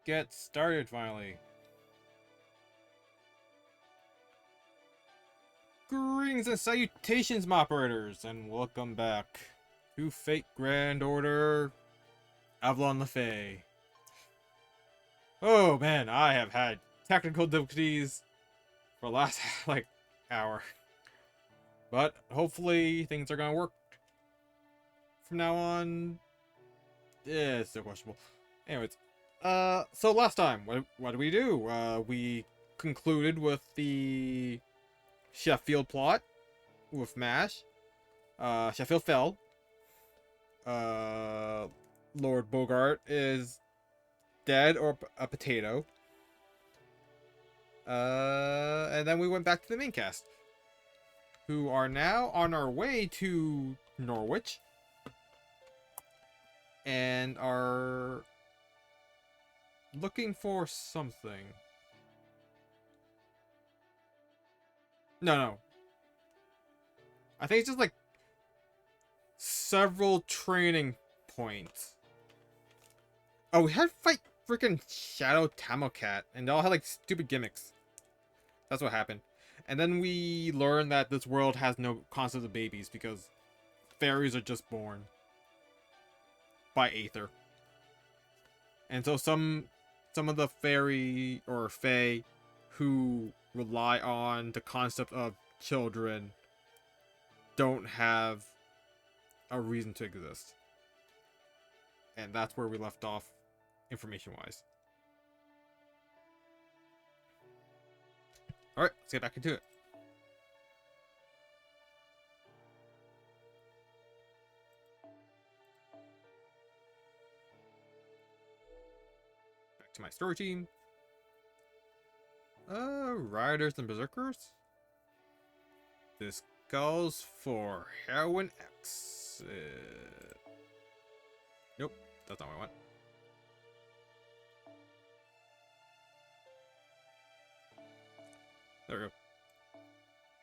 get started finally. Greetings and salutations, my operators, and welcome back to Fate Grand Order Avalon the Fae. Oh man, I have had technical difficulties for the last like hour, but hopefully things are gonna work from now on. Yeah, it's still questionable. Anyways, so last time, what did we do? We concluded with the Sheffield plot with MASH. Sheffield fell. Lord Bogart is dead or a potato. And then we went back to the main cast, who are now on our way to Norwich and are looking for something. No. I think it's just like several training points. Oh, we had to fight freaking Shadow Tamocat, and they all had like stupid gimmicks. That's what happened. And then we learned that this world has no concept of babies because fairies are just born by Aether. And so some of the fairy or fae who rely on the concept of children don't have a reason to exist. And that's where we left off information-wise. Alright, let's get back into it. Back to my story team. Riders and Berserkers. This goes for Heroine X. Nope, that's not what I want. There we go.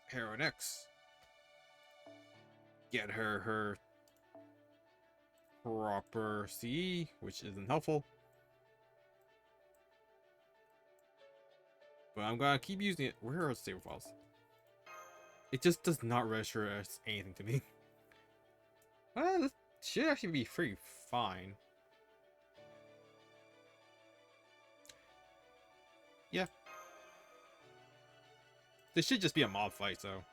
Heroine X. Get her proper CE, which isn't helpful. But I'm gonna keep using it. Where are the save files? It just does not register as anything to me. Well, this should actually be pretty fine. Yeah. This should just be a mob fight, so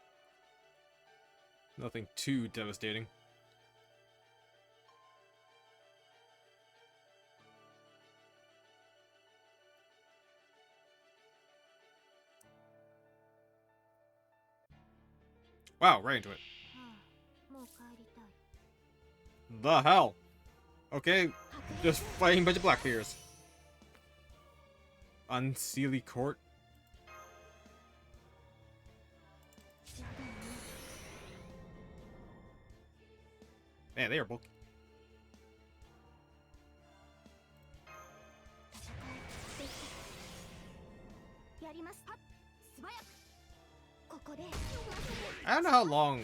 nothing too devastating. Wow, right into it. The hell? Okay, just fighting a bunch of Blackbeards. Unseelie Court. Man, they are bulky. I don't know how long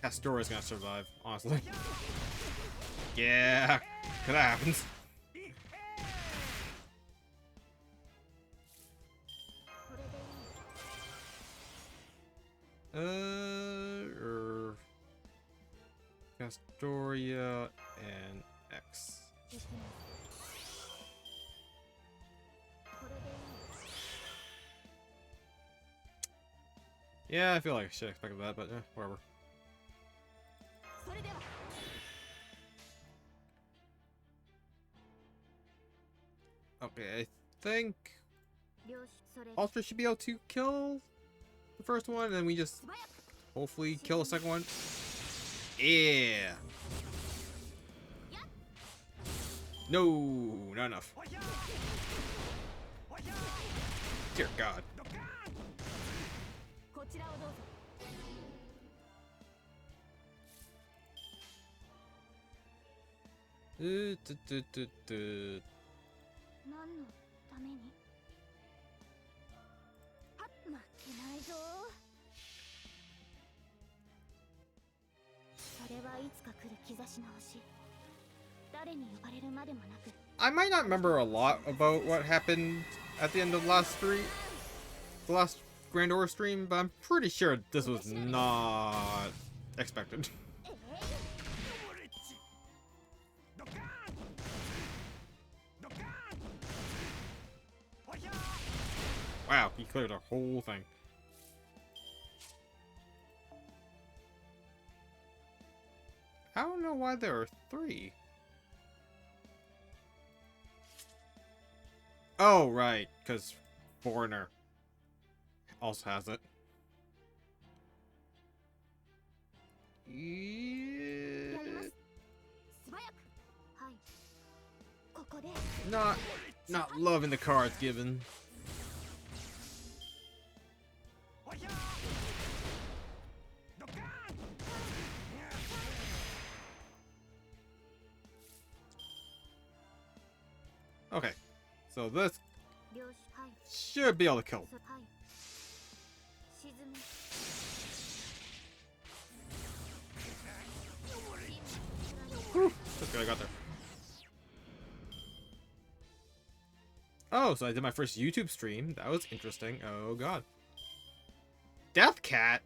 Castor is gonna survive, honestly. Yeah, could have happened. Castoria and X. Yeah, I feel like I should have expected that, but whatever. Okay, I think Ultra should be able to kill the first one, and then we just hopefully kill the second one. Yeah. No, not enough. Dear God. I might not remember a lot about what happened at the end of the last Grand Aura stream, but I'm pretty sure this was not expected. Wow, he cleared the whole thing. I don't know why there are 3. Oh, right, because Foreigner also has it. Yeah. Not loving the cards given. Okay, so this should be able to kill. Whew, that's good, I got there. Oh, so I did my first YouTube stream. That was interesting. Oh god. Death Cat?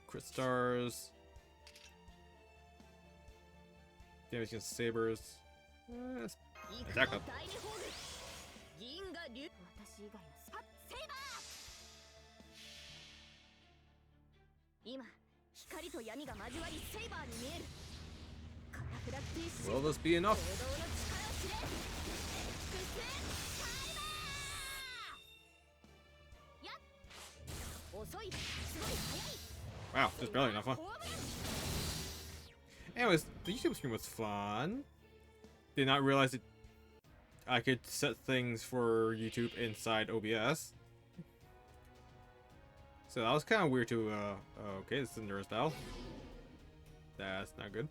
Crit stars. Damage against sabers. Attack up. Will this be enough? Wow, just barely enough, huh? Anyways, the YouTube stream was fun. Did not realize that I could set things for YouTube inside OBS. So that was kind of weird to, okay, this is Endurance Battle. That's not good.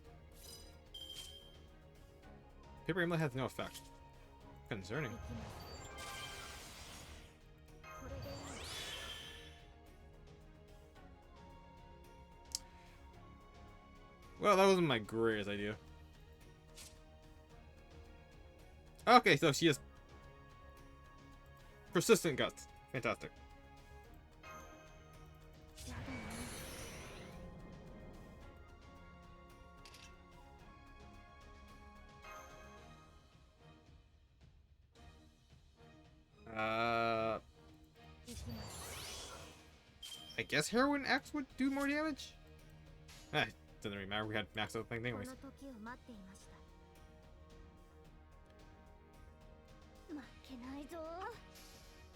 Paper Emblem has no effect. Concerning. Well, that wasn't my greatest idea. Okay, so she has persistent guts. Fantastic. I guess Heroin X would do more damage? Doesn't really matter, we had maxed out things anyways.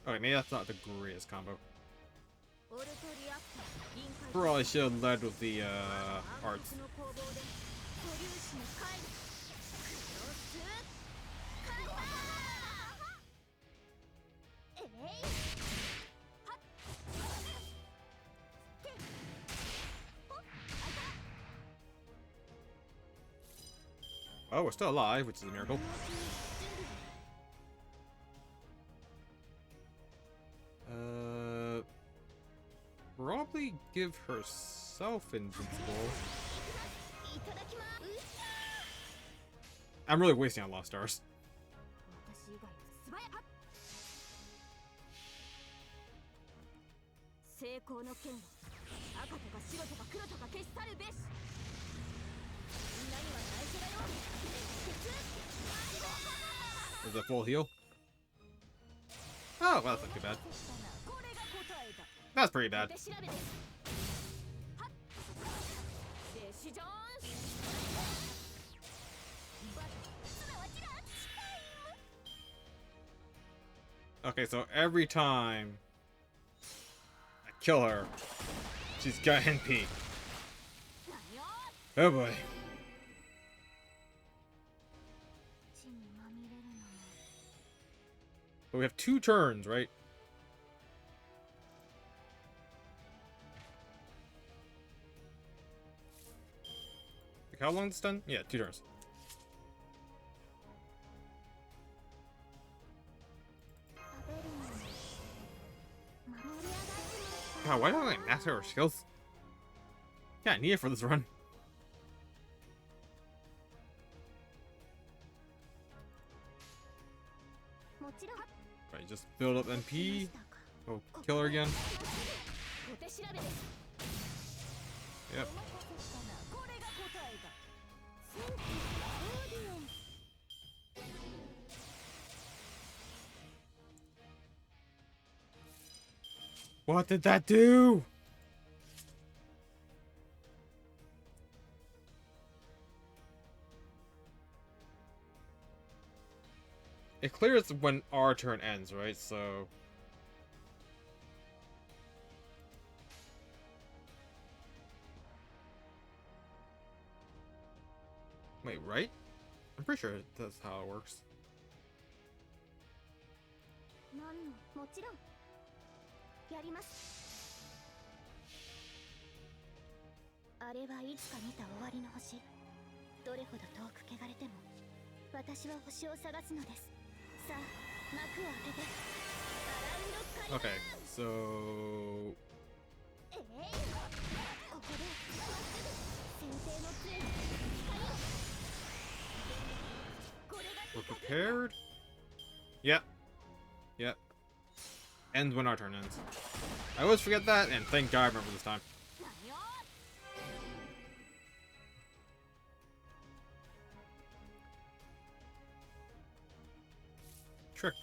Okay, maybe that's not the greatest combo. Probably should have led with the arts. Oh, we're still alive, which is a miracle. Probably give herself invincible. I'm really wasting on Lost Stars. Is that full heal? Oh, well, that's not too bad. That's pretty bad. Okay, so every time I kill her, she's got NP. Oh boy. But we have 2 turns, right? Like how long is this done? Yeah, 2 turns. God, why don't I master her skills? Yeah, I need it for this run. Right, just build up MP. Go kill her again. Yep. What did that do? It clears when our turn ends, right? So... Wait, right? I'm pretty sure that's how it works. Okay, so... We're prepared? Yep. Yep. Ends when our turn ends. I always forget that, and thank God I remember this time.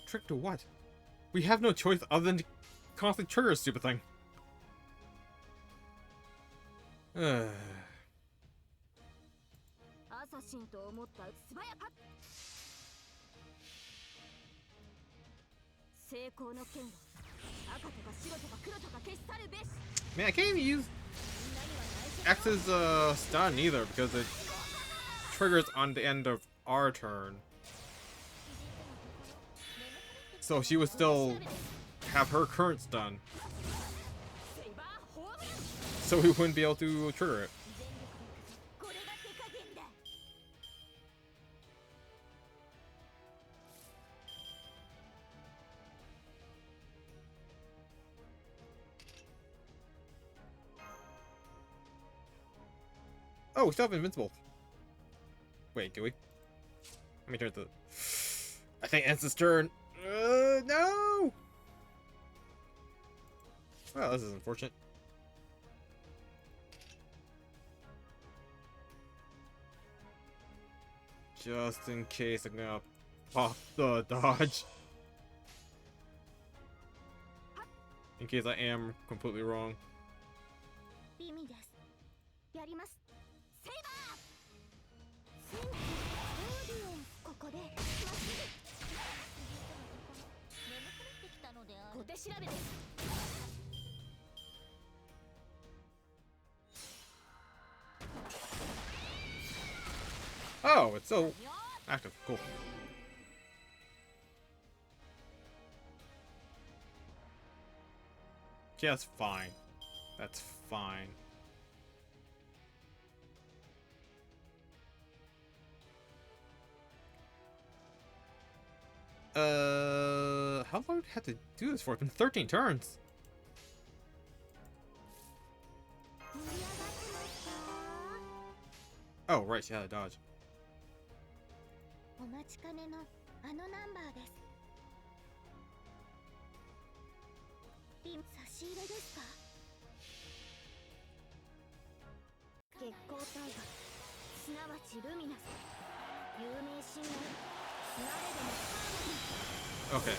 Trick to what? We have no choice other than to constantly trigger a stupid thing. Man, I can't even use X's stun either because it triggers on the end of our turn. So she would still have her current stun. So we wouldn't be able to trigger it. Oh, we still have invincible. Wait, do we? Let me turn to... I think ends this turn. No! Well, this is unfortunate. Just in case I'm gonna pop the dodge. In case I am completely wrong. Oh, it's so active. Cool. Yeah, that's fine. That's fine. How long do I have to do this for? It's been 13 turns. Oh, right, she had a dodge. Okay.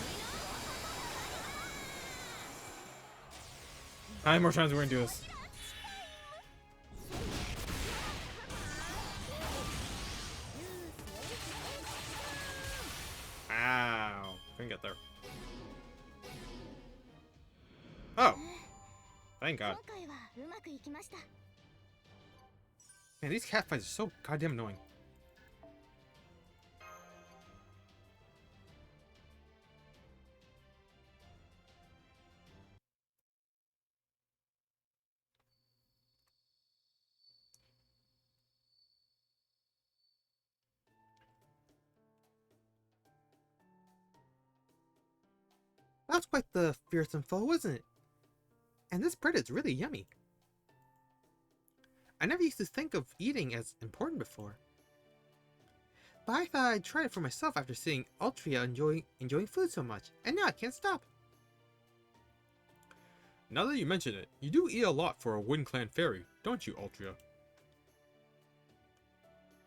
9 more times we're gonna do this. Ow. Couldn't get there. Oh. Thank God. Man, these cat fights are so goddamn annoying. That's quite the fearsome foe, isn't it? And this bread is really yummy. I never used to think of eating as important before. But I thought I'd try it for myself after seeing Altria enjoying food so much, and now I can't stop. Now that you mention it, you do eat a lot for a Wind Clan fairy, don't you, Altria?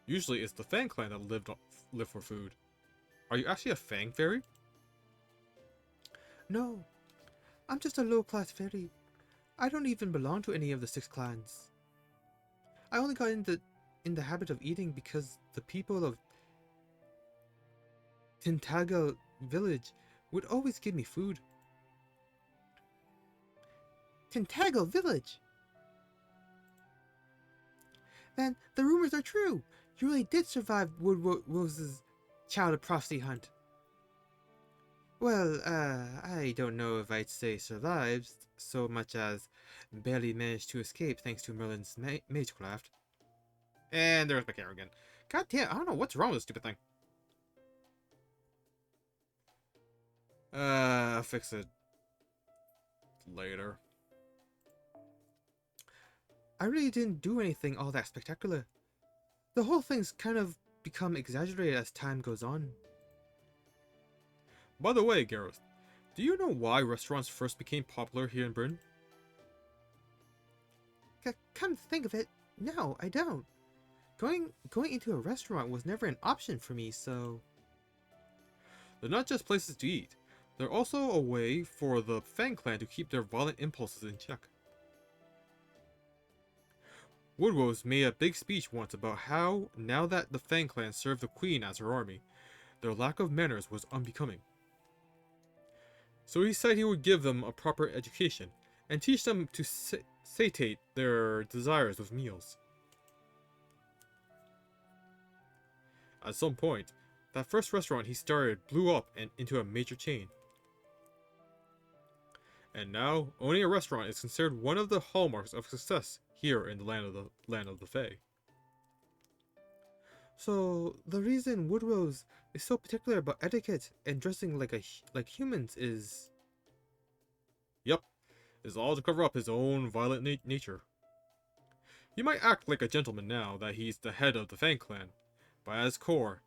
Usually it's the Fang Clan that live for food. Are you actually a Fang fairy? No, I'm just a low-class fairy. I don't even belong to any of the 6 clans. I only got in the habit of eating because the people of Tintagal village would always give me food. Tintagal village? Then the rumors are true. You really did survive Woodrose's child of prophecy hunt. Well, I don't know if I'd say survived so much as barely managed to escape thanks to Merlin's magecraft. And there's my camera again. God damn, I don't know what's wrong with this stupid thing. I'll fix it later. I really didn't do anything all that spectacular. The whole thing's kind of become exaggerated as time goes on. By the way, Gareth, do you know why restaurants first became popular here in Britain? Come to think of it, no, I don't. Going into a restaurant was never an option for me, so... They're not just places to eat. They're also a way for the Fang Clan to keep their violent impulses in check. Woodrose made a big speech once about how, now that the Fang Clan served the Queen as her army, their lack of manners was unbecoming. So he said he would give them a proper education, and teach them to satiate their desires with meals. At some point, that first restaurant he started blew up and into a major chain. And now, owning a restaurant is considered one of the hallmarks of success here in the land of the Fae. So, the reason Woodrose is so particular about etiquette and dressing like humans is... Yep, is all to cover up his own violent nature. He might act like a gentleman now that he's the head of the Fang Clan, but at his core,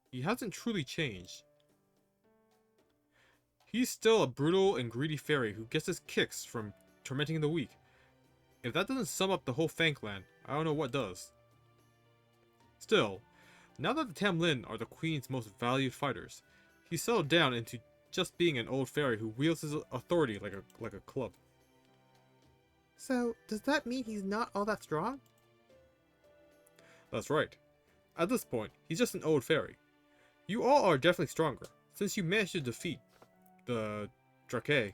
he hasn't truly changed. He's still a brutal and greedy fairy who gets his kicks from tormenting the weak. If that doesn't sum up the whole Fang Clan, I don't know what does. Still, now that the Tamlin are the Queen's most valued fighters, he's settled down into just being an old fairy who wields his authority like a club. So, does that mean he's not all that strong? That's right. At this point, he's just an old fairy. You all are definitely stronger, since you managed to defeat the Drake.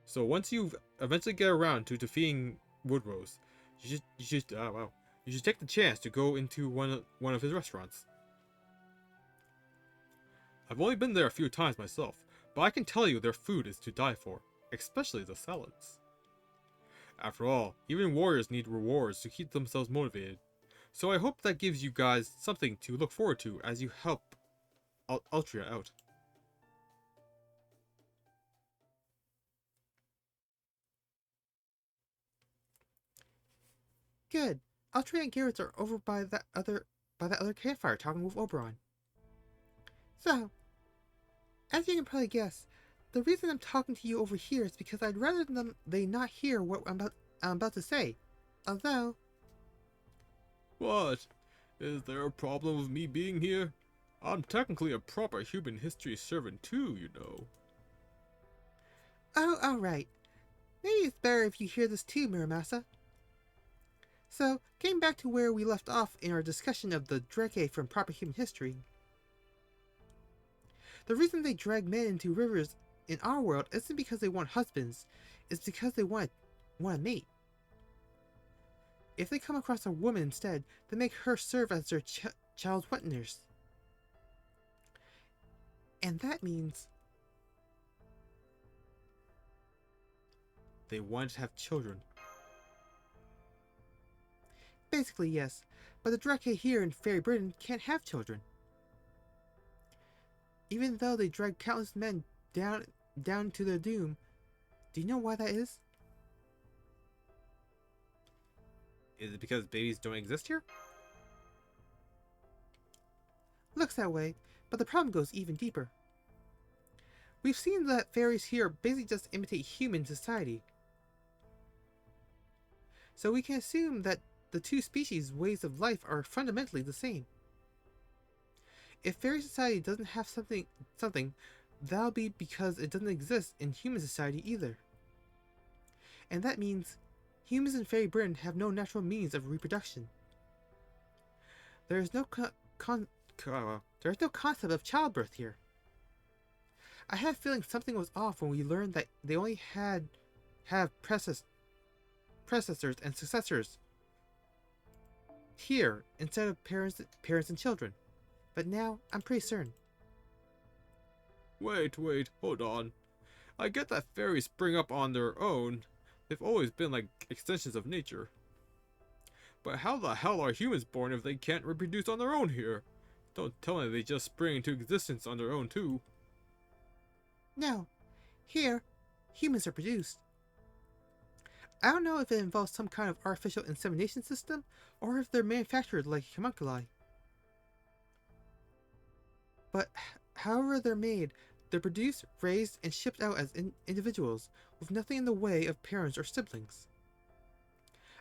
So once you eventually get around to defeating Woodrose, you should take the chance to go into one of his restaurants. I've only been there a few times myself, but I can tell you their food is to die for, especially the salads. After all, even warriors need rewards to keep themselves motivated, so I hope that gives you guys something to look forward to as you help Altria out. Good. Altria and Garrett are over by that other campfire talking with Oberon. So, as you can probably guess, the reason I'm talking to you over here is because I'd rather they not hear what I'm about to say. Although... What? Is there a problem with me being here? I'm technically a proper human history servant too, you know. Oh, alright. Maybe it's better if you hear this too, Muramasa. So, getting back to where we left off in our discussion of the Drake from proper human history. The reason they drag men into rivers in our world isn't because they want husbands, it's because they want a mate. If they come across a woman instead, they make her serve as their child's wet nurse. And that means... they want to have children. Basically, yes, but the Drake here in Fairy Britain can't have children. Even though they drag countless men down to their doom, do you know why that is? Is it because babies don't exist here? Looks that way, but the problem goes even deeper. We've seen that fairies here basically just imitate human society. So we can assume that the two species' ways of life are fundamentally the same. If fairy society doesn't have something, that'll be because it doesn't exist in human society either. And that means humans in Fairy Britain have no natural means of reproduction. There is no there's no concept of childbirth here. I had a feeling something was off when we learned that they only have predecessors and successors here instead of parents and children. But now I'm pretty certain. Wait, hold on. I get that fairies spring up on their own. They've always been like extensions of nature. But how the hell are humans born if they can't reproduce on their own here? Don't tell me they just spring into existence on their own too. No, here, humans are produced. I don't know if it involves some kind of artificial insemination system, or if they're manufactured like homunculi. But however they're made, they're produced, raised, and shipped out as individuals, with nothing in the way of parents or siblings.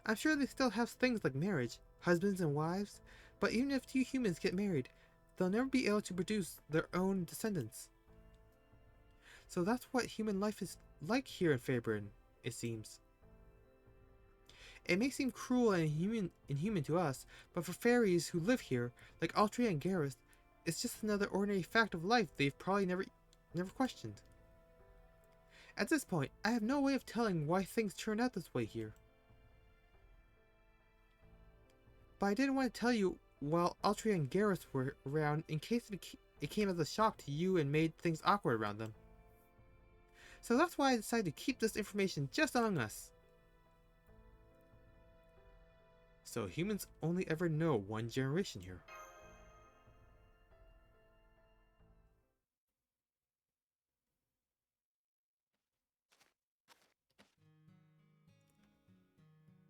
I'm sure they still have things like marriage, husbands and wives, but even if two humans get married, they'll never be able to produce their own descendants. So that's what human life is like here in Fairy Britain, it seems. It may seem cruel and inhuman to us, but for fairies who live here, like Altria and Gareth, it's just another ordinary fact of life they've probably never questioned. At this point, I have no way of telling why things turn out this way here. But I didn't want to tell you while Altria and Gareth were around in case it came as a shock to you and made things awkward around them. So that's why I decided to keep this information just among us. So humans only ever know one generation here.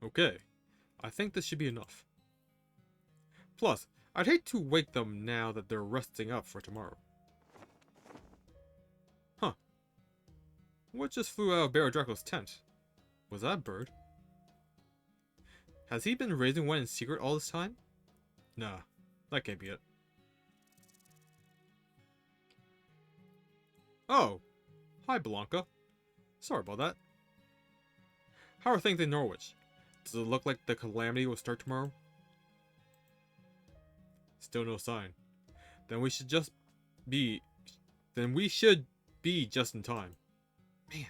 Okay, I think this should be enough. Plus, I'd hate to wake them now that they're resting up for tomorrow. Huh. What just flew out of Bear Draco's tent? Was that a bird? Has he been raising one in secret all this time? Nah, that can't be it. Oh! Hi, Blanca. Sorry about that. How are things in Norwich? Does it look like the calamity will start tomorrow? Still no sign. Then we should be just in time. Man.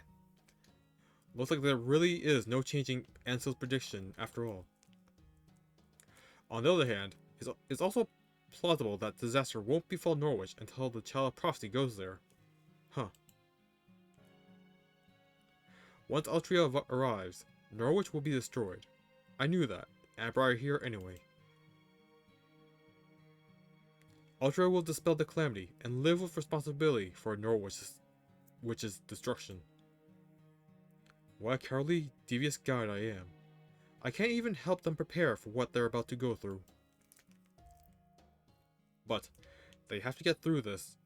Looks like there really is no changing Ansel's prediction after all. On the other hand, it's also plausible that disaster won't befall Norwich until the Child of Prophecy goes there. Huh. Once Altria arrives, Norwich will be destroyed. I knew that, and I brought her here anyway. Altria will dispel the calamity and live with responsibility for Norwich's destruction. What a cowardly, devious guide I am. I can't even help them prepare for what they're about to go through. But they have to get through this,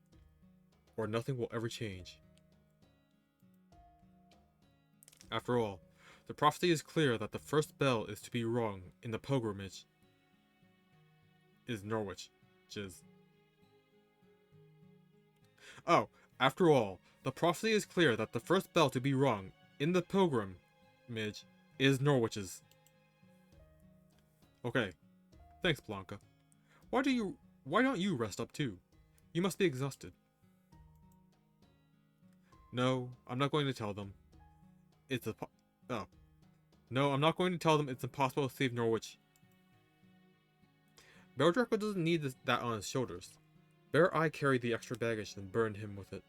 or nothing will ever change. After all, the prophecy is clear that the first bell is to be rung in the pilgrimage is Norwich. Oh, after all, the prophecy is clear that the first bell to be rung in the pilgrimage is Norwich's. Okay, thanks, Blanca. Why don't you rest up too? You must be exhausted. No, I'm not going to tell them. No, I'm not going to tell them it's impossible to save Norwich. Bear Draco doesn't need that on his shoulders. Better I carry the extra baggage than burn him with it.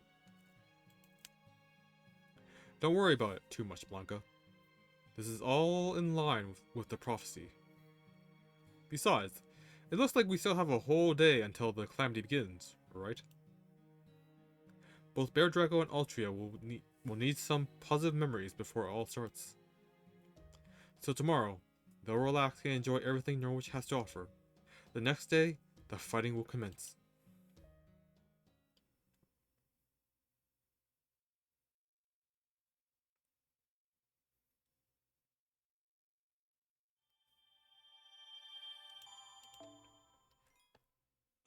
Don't worry about it too much, Blanca. This is all in line with the prophecy. Besides, it looks like we still have a whole day until the calamity begins, right? Both Bear Draco and Altria will need some positive memories before it all starts. So tomorrow, They'll relax and enjoy everything Norwich has to offer. The next day, the fighting will commence.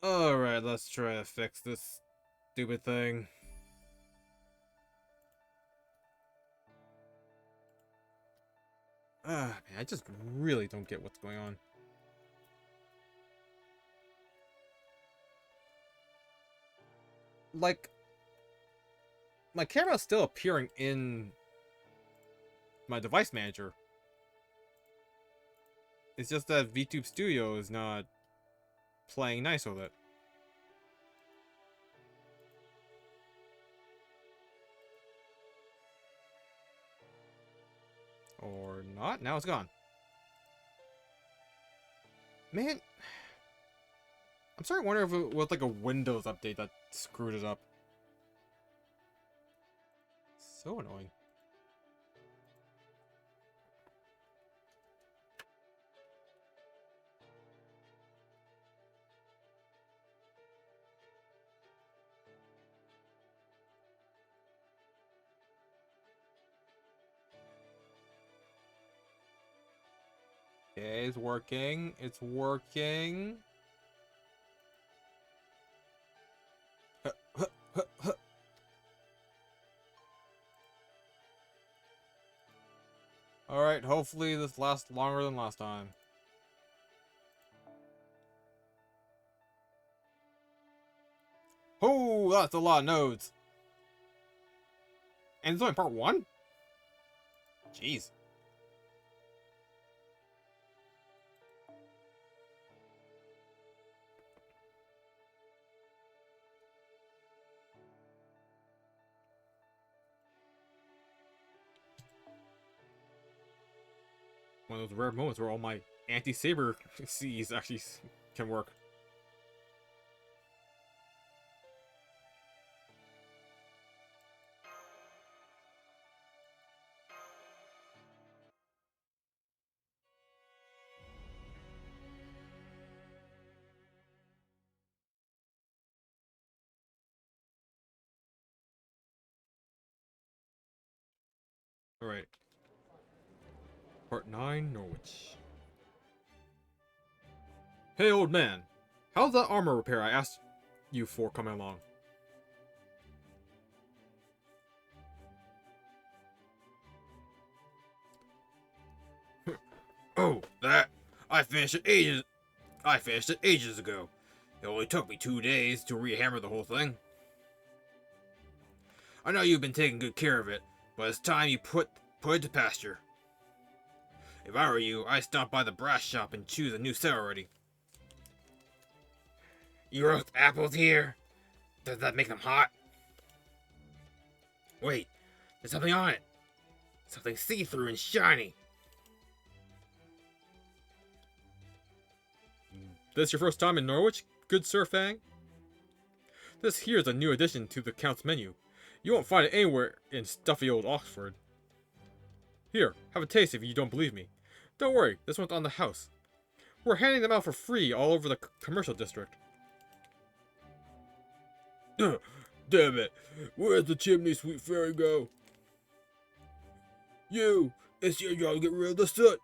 Alright, let's try to fix this stupid thing. Man, I just really don't get what's going on. Like, my camera's still appearing in my device manager. It's just that VTube Studio is not playing nice with it. Or not? Now it's gone. Man, I'm starting to wonder if it was like a Windows update that screwed it up. So annoying. Okay, it's working. It's working. Alright, hopefully this lasts longer than last time. Oh, that's a lot of nodes. And it's only part 1? Jeez. One of those rare moments where all my anti-saber C's actually can work. Alright. Part 9, Norwich. Hey, old man. How's that armor repair I asked you for coming along? Oh, that? I finished it ages ago. It only took me 2 days to rehammer the whole thing. I know you've been taking good care of it, but it's time you put it to pasture. If I were you, I'd stop by the brass shop and choose a new set already. You roast apples here? Does that make them hot? Wait, there's something on it. Something see-through and shiny. This your first time in Norwich, good Sir Fang? This here's a new addition to the Count's menu. You won't find it anywhere in stuffy old Oxford. Here, have a taste if you don't believe me. Don't worry, this one's on the house. We're handing them out for free all over the commercial district. Damn it, where's the chimney sweet fairy go? You, it's your job to get rid of the soot.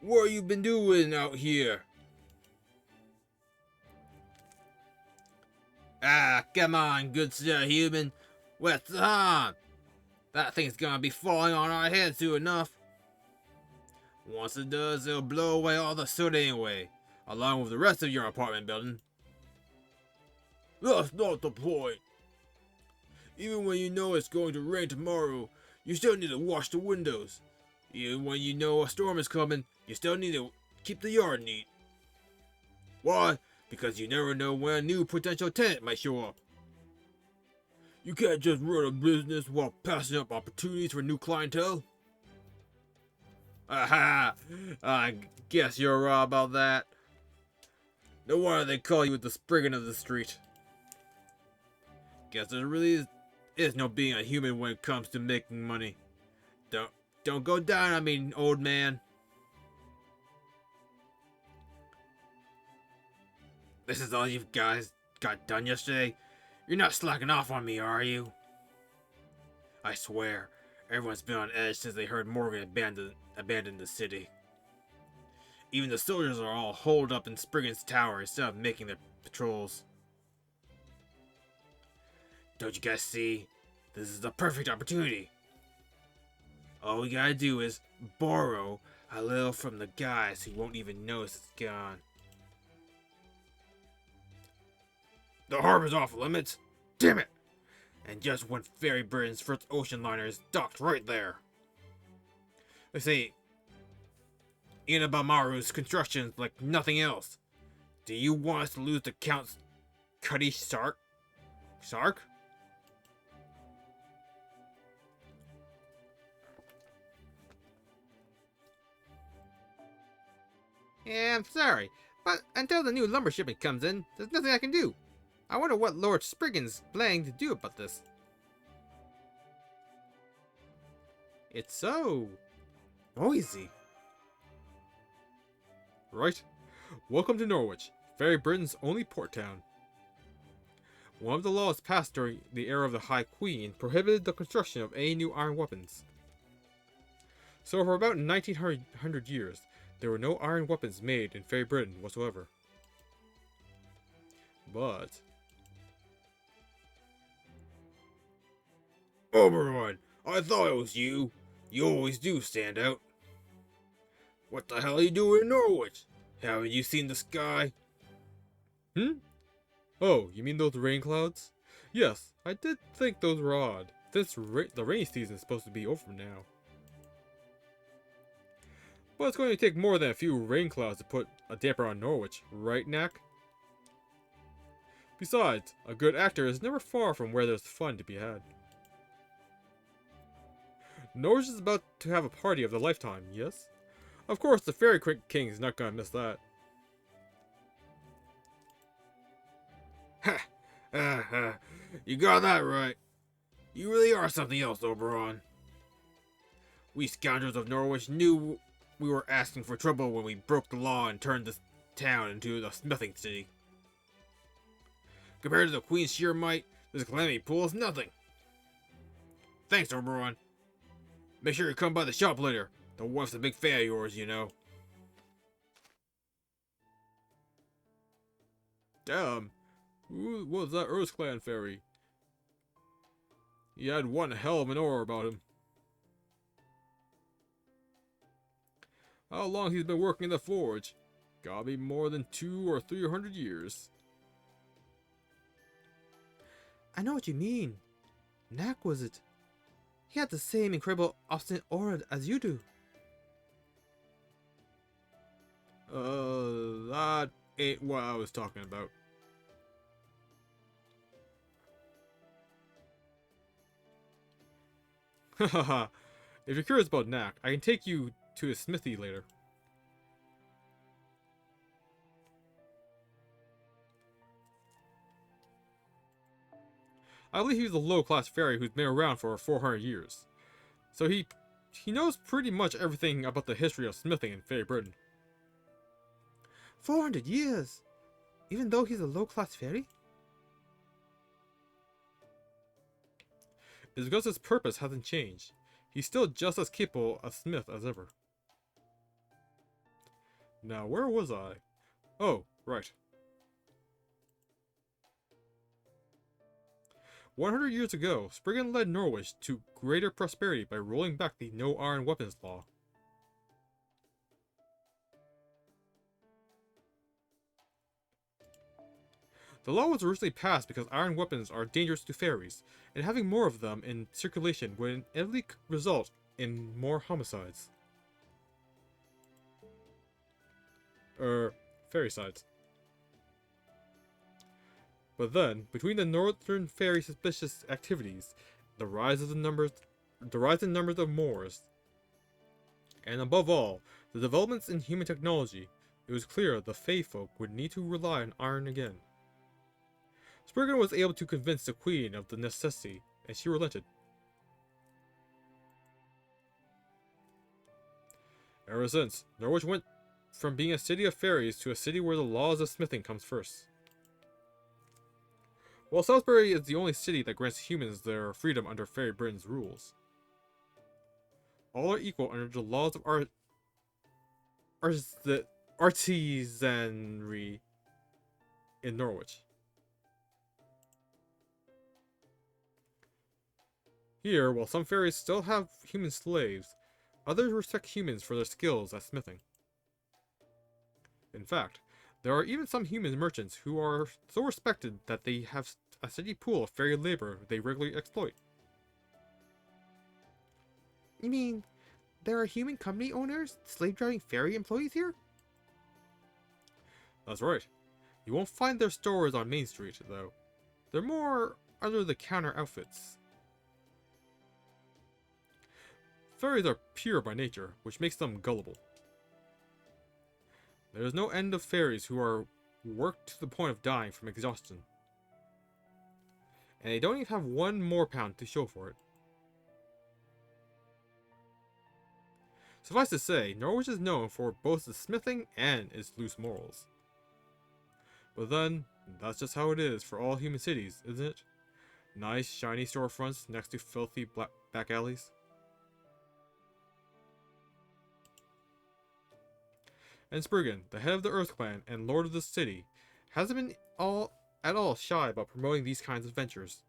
What have you been doing out here? Ah, come on, good sir human. What's the harm? That thing's gonna be falling on our heads soon enough. Once it does, it'll blow away all the soot anyway, along with the rest of your apartment building. That's not the point. Even when you know it's going to rain tomorrow, you still need to wash the windows. Even when you know a storm is coming, you still need to keep the yard neat. Why? Because you never know when a new potential tenant might show up. You can't just run a business while passing up opportunities for new clientele. Aha! I guess you're right about that. No wonder they call you the Spriggan of the street. Guess there really is no being a human when it comes to making money. Don't go down on me, old man. This is all you guys got done yesterday? You're not slacking off on me, are you? I swear, everyone's been on edge since they heard Morgan abandoned the city. Even the soldiers are all holed up in Spriggan's tower instead of making their patrols. Don't you guys see? This is the perfect opportunity. All we gotta do is borrow a little from the guys who won't even notice it's gone. The harbor's off limits? Damn it! And just when Fairy Britain's first ocean liner is docked right there. They say Inabamaru's construction's like nothing else. Do you want us to lose the Count's Cuddy Sark? Sark? Yeah, I'm sorry, but until the new lumber shipment comes in, there's nothing I can do. I wonder what Lord Spriggan's planning to do about this. It's so noisy. Right. Welcome to Norwich, Fairy Britain's only port town. One of the laws passed during the era of the High Queen prohibited the construction of any new iron weapons. So for about 1900 years, there were no iron weapons made in Fairy Britain whatsoever. But Oberon, I thought it was you. You always do stand out. What the hell are you doing in Norwich? Haven't you seen the sky? Oh, you mean those rain clouds? Yes, I did think those were odd. The rainy season is supposed to be over now. But it's going to take more than a few rain clouds to put a damper on Norwich, right, Knack? Besides, a good actor is never far from where there's fun to be had. Norwich is about to have a party of the lifetime, yes? Of course, the Fairy King is not going to miss that. Ha! You got that right. You really are something else, Oberon. We scoundrels of Norwich knew we were asking for trouble when we broke the law and turned this town into a smithing city. Compared to the Queen's sheer might, this calamity pool is nothing. Thanks, Oberon. Make sure you come by the shop later. The wife's a big fan of yours, you know. Damn, who was that Earth Clan fairy? He had one hell of an aura about him. How long he's been working in the forge? Gotta be more than 200 or 300 years. I know what you mean. Knack was it? He had the same incredible obstinate aura as you do. That ain't what I was talking about. Hahaha. If you're curious about Knack, I can take you to his smithy later. I believe he's a low-class fairy who's been around for 400 years. So he knows pretty much everything about the history of smithing in Fairy Britain. 400 years? Even though he's a low-class fairy? It's because his purpose hasn't changed. He's still just as capable a smith as ever. Now, where was I? Oh, right. 100 years ago, Spriggan led Norwich to greater prosperity by rolling back the no iron weapons law. The law was originally passed because iron weapons are dangerous to fairies, and having more of them in circulation would inevitably result in more homicides. Fairycides. But then, between the northern fairy suspicious activities, the rise in numbers of Moors, and above all, the developments in human technology, it was clear the Fae folk would need to rely on iron again. Spriggan was able to convince the Queen of the necessity, and she relented. Ever since, Norwich went from being a city of fairies to a city where the laws of smithing comes first. Well, Salisbury is the only city that grants humans their freedom under Fairy Britain's rules. All are equal under the laws of the artisanry in Norwich. Here, while some fairies still have human slaves, others respect humans for their skills at smithing. In fact, there are even some human merchants who are so respected that they have a steady pool of fairy labor they regularly exploit. You mean there are human company owners, slave-driving fairy employees here? That's right. You won't find their stores on Main Street, though. They're more under-the-counter outfits. Fairies are pure by nature, which makes them gullible. There is no end of fairies who are worked to the point of dying from exhaustion. And they don't even have one more pound to show for it. Suffice to say, Norwich is known for both its smithing and its loose morals. But then, that's just how it is for all human cities, isn't it? Nice, shiny storefronts next to filthy back alleys. And Spriggan, the head of the Earth Clan and lord of the city, hasn't been at all shy about promoting these kinds of ventures.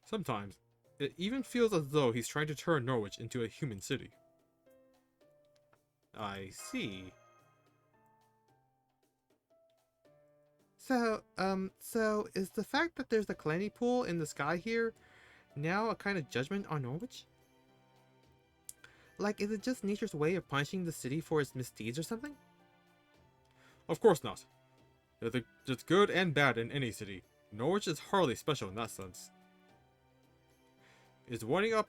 Sometimes, it even feels as though he's trying to turn Norwich into a human city. I see. So is the fact that there's a calamity pool in the sky here now a kind of judgment on Norwich? Like, is it just nature's way of punishing the city for its misdeeds or something? Of course not. There's good and bad in any city. Norwich is hardly special in that sense. Is winding up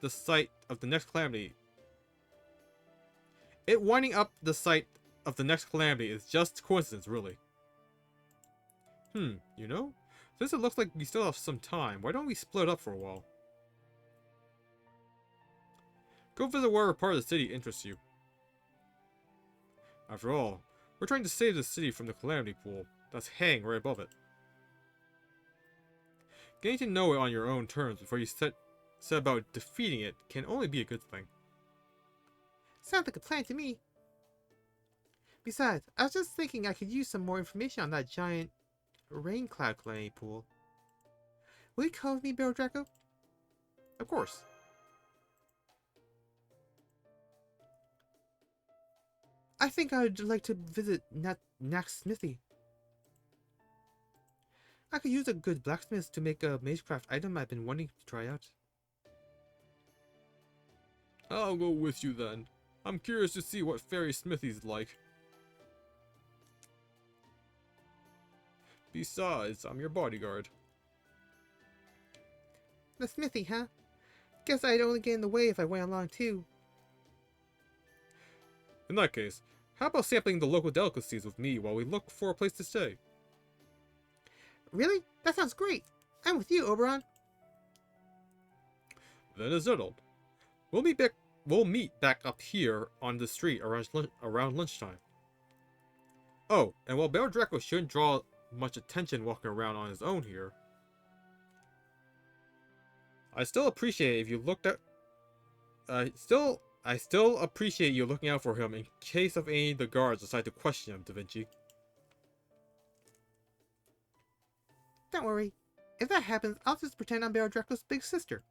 the site of the next calamity. It winding up the site of the next calamity is just coincidence, really. You know? Since it looks like we still have some time, why don't we split up for a while? Go visit wherever part of the city interests you. After all, we're trying to save the city from the calamity pool that's hanging right above it. Getting to know it on your own terms before you set about defeating it can only be a good thing. Sounds like a plan to me. Besides, I was just thinking I could use some more information on that giant rain cloud calamity pool. Will you come with me, Baron Draco? Of course. I think I would like to visit Knack's smithy. I could use a good blacksmith to make a magecraft item I've been wanting to try out. I'll go with you then. I'm curious to see what fairy smithy's like. Besides, I'm your bodyguard. The smithy, huh? Guess I'd only get in the way if I went along too. In that case, how about sampling the local delicacies with me while we look for a place to stay? Really? That sounds great. I'm with you, Oberon. Then it's settled. We'll meet back up here on the street around lunchtime. Oh, and while Baron Draco shouldn't draw much attention walking around on his own here, I still appreciate if you looked at. I still appreciate you looking out for him in case of any of the guards decide to question him, Da Vinci. Don't worry. If that happens, I'll just pretend I'm Baron Draco's big sister.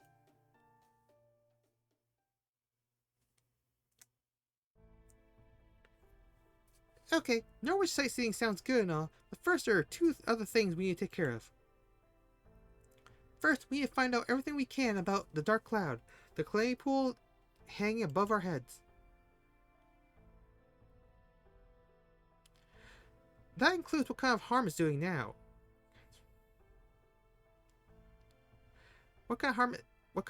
Okay, Norwich sightseeing sounds good and all, but first there are two other things we need to take care of. First, we need to find out everything we can about the Dark Cloud, the clay pool hanging above our heads. That includes what kind of harm it's doing now. What kind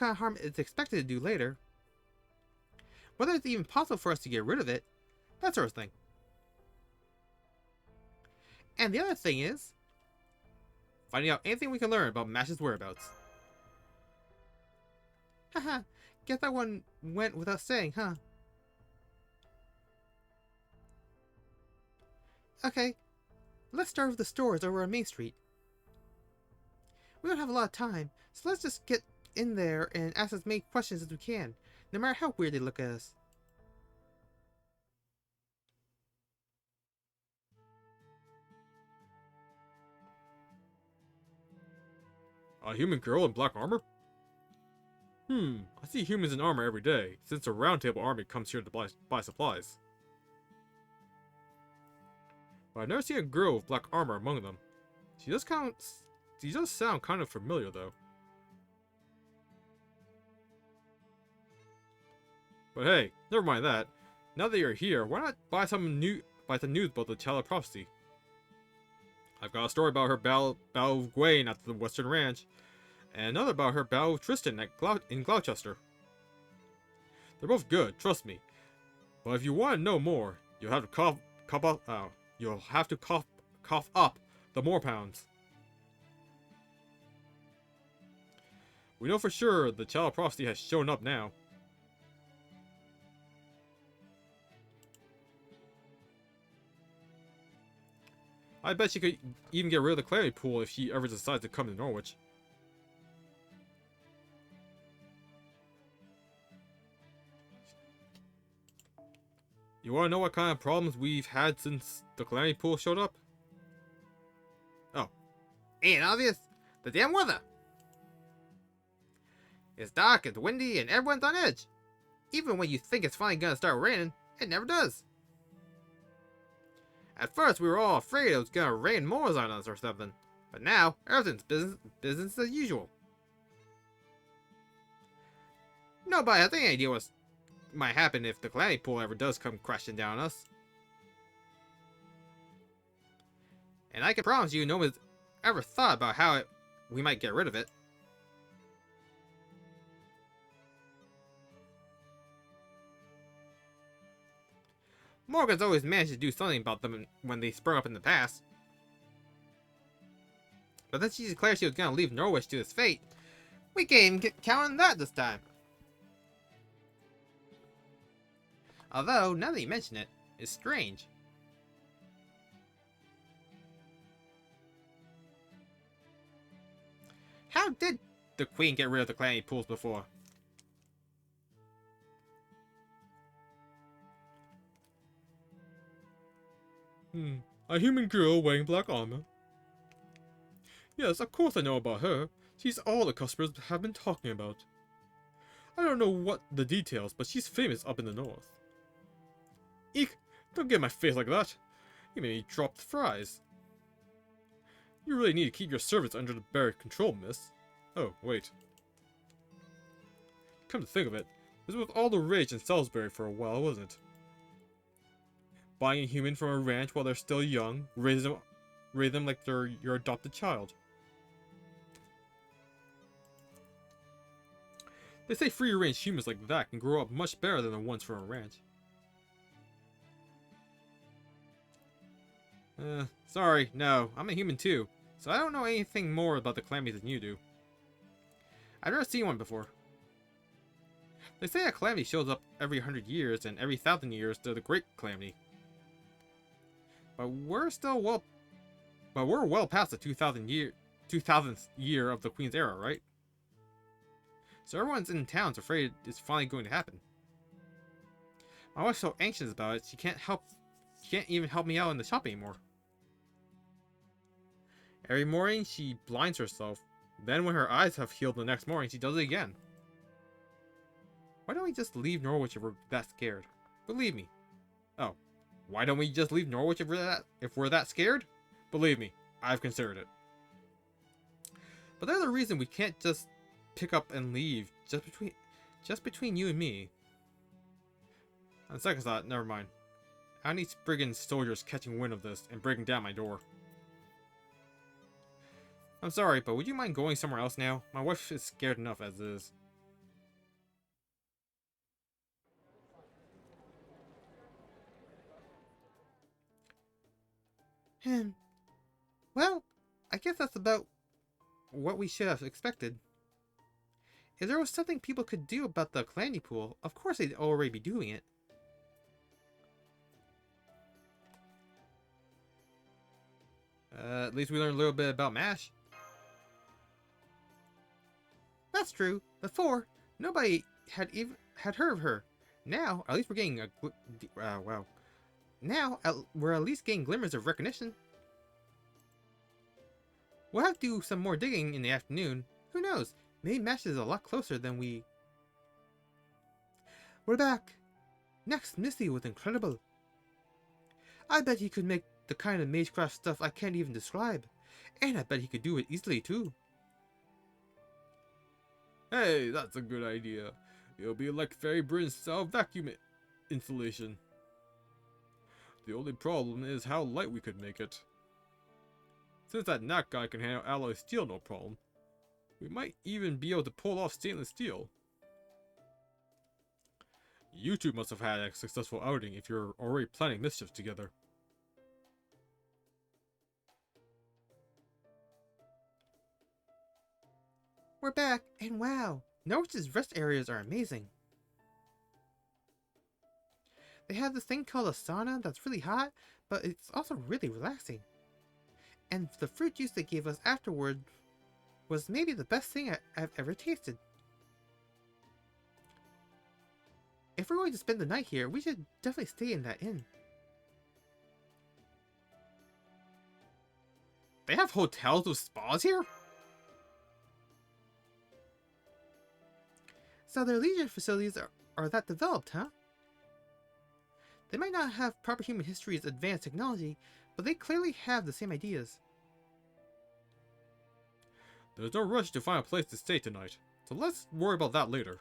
of harm it's expected to do later. Whether it's even possible for us to get rid of it. That sort of thing. And the other thing is finding out anything we can learn about Mash's whereabouts. Haha, guess that one went without saying, huh? Okay, let's start with the stores over on Main Street. We don't have a lot of time, so let's just get in there and ask as many questions as we can, no matter how weird they look at us. A human girl in black armor? I see humans in armor every day, since the Round Table army comes here to buy supplies. But I've never seen a girl with black armor among them. She does sound kind of familiar, though. But hey, never mind that. Now that you're here, why not buy some news about the Child of Prophecy? I've got a story about her battle with Gwaine at the Western Ranch, and another about her battle with Tristan in Gloucester. They're both good, trust me. But if you want to know more, you'll have to cough up the more pounds. We know for sure the Child of Prophecy has shown up now. I bet she could even get rid of the Calamity Pool if she ever decides to come to Norwich. You wanna know what kind of problems we've had since the Calamity Pool showed up? Oh. Ain't obvious. The damn weather. It's dark, it's windy, and everyone's on edge. Even when you think it's finally gonna start raining, it never does. At first, we were all afraid it was gonna rain more on us or something, but now everything's business as usual. Nobody has any idea what might happen if the Calamity Pool ever does come crashing down on us. And I can promise you, no one's ever thought about how we might get rid of it. Morgan's always managed to do something about them when they sprung up in the past. But then she declared she was going to leave Norwich to its fate. We can't even count on that this time. Although, now that you mention it, it's strange. How did the Queen get rid of the Calamity Pools before? A human girl wearing black armor. Yes, of course I know about her. She's all the customers have been talking about. I don't know what the details, but she's famous up in the north. Eek! Don't get in my face like that. You made me drop the fries. You really need to keep your servants under the better control, miss. Oh, wait. Come to think of it, this was all the rage in Salisbury for a while, wasn't it? Buying a human from a ranch while they're still young, raise them like they're your adopted child. They say free-range humans like that can grow up much better than the ones from a ranch. Sorry, no, I'm a human too, so I don't know anything more about the calamities than you do. I've never seen one before. They say a calamity shows up every 100 years, and every 1,000 years they're the Great Calamity. But we're well past the 2000th year of the Queen's era, right? So everyone's in town's afraid it's finally going to happen. My wife's so anxious about it, she can't even help me out in the shop anymore. Every morning she blinds herself. Then when her eyes have healed the next morning, she does it again. Why don't we just leave Norwich if we're that scared? Believe me. Oh. Why don't we just leave Norwich if we're that scared? Believe me, I've considered it. But there's a reason we can't just pick up and leave just between you and me. On second thought, never mind. I need Spriggan's soldiers catching wind of this and breaking down my door. I'm sorry, but would you mind going somewhere else now? My wife is scared enough as is. Well, I guess that's about what we should have expected. If there was something people could do about the Calamity Pool, of course they'd already be doing it. At least we learned a little bit about MASH. That's true. Before, nobody had heard of her. Now, at least we're getting a wow. Now, we're at least getting glimmers of recognition. We'll have to do some more digging in the afternoon. Who knows? Maybe MASH is a lot closer than we... We're back. Next, Misty was incredible. I bet he could make the kind of magecraft stuff I can't even describe. And I bet he could do it easily too. Hey, that's a good idea. It'll be like Fairy Bryn's style vacuum installation. The only problem is how light we could make it. Since that Knack guy can handle alloy steel no problem, we might even be able to pull off stainless steel. You two must have had a successful outing if you're already planning mischief together. We're back, and wow, Norwich's rest areas are amazing. They have this thing called a sauna that's really hot, but it's also really relaxing. And the fruit juice they gave us afterward was maybe the best thing I've ever tasted. If we're going to spend the night here, we should definitely stay in that inn. They have hotels with spas here? So their leisure facilities are that developed, huh? They might not have proper human history's advanced technology, but they clearly have the same ideas. There's no rush to find a place to stay tonight, so let's worry about that later.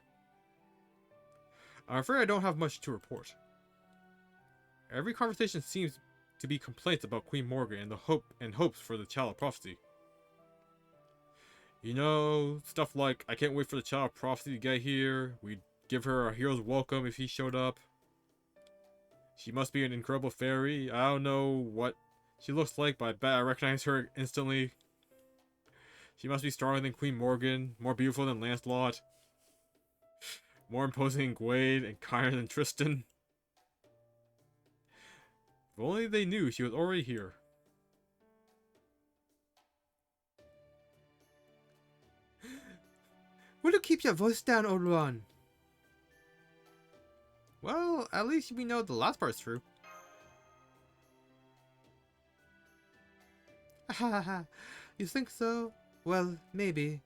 I'm afraid I don't have much to report. Every conversation seems to be complaints about Queen Morgan and the hopes for the Child of Prophecy. You know, stuff like, I can't wait for the Child of Prophecy to get here, we'd give her a hero's welcome if he showed up. She must be an incredible fairy, I don't know what she looks like, but I bet I recognize her instantly. She must be stronger than Queen Morgan, more beautiful than Lancelot, more imposing than Gwaide, and kinder than Tristan. If only they knew she was already here. Will you keep your voice down, Avalon? Well, at least we know the last part's true. Ha ha ha. You think so? Well, maybe.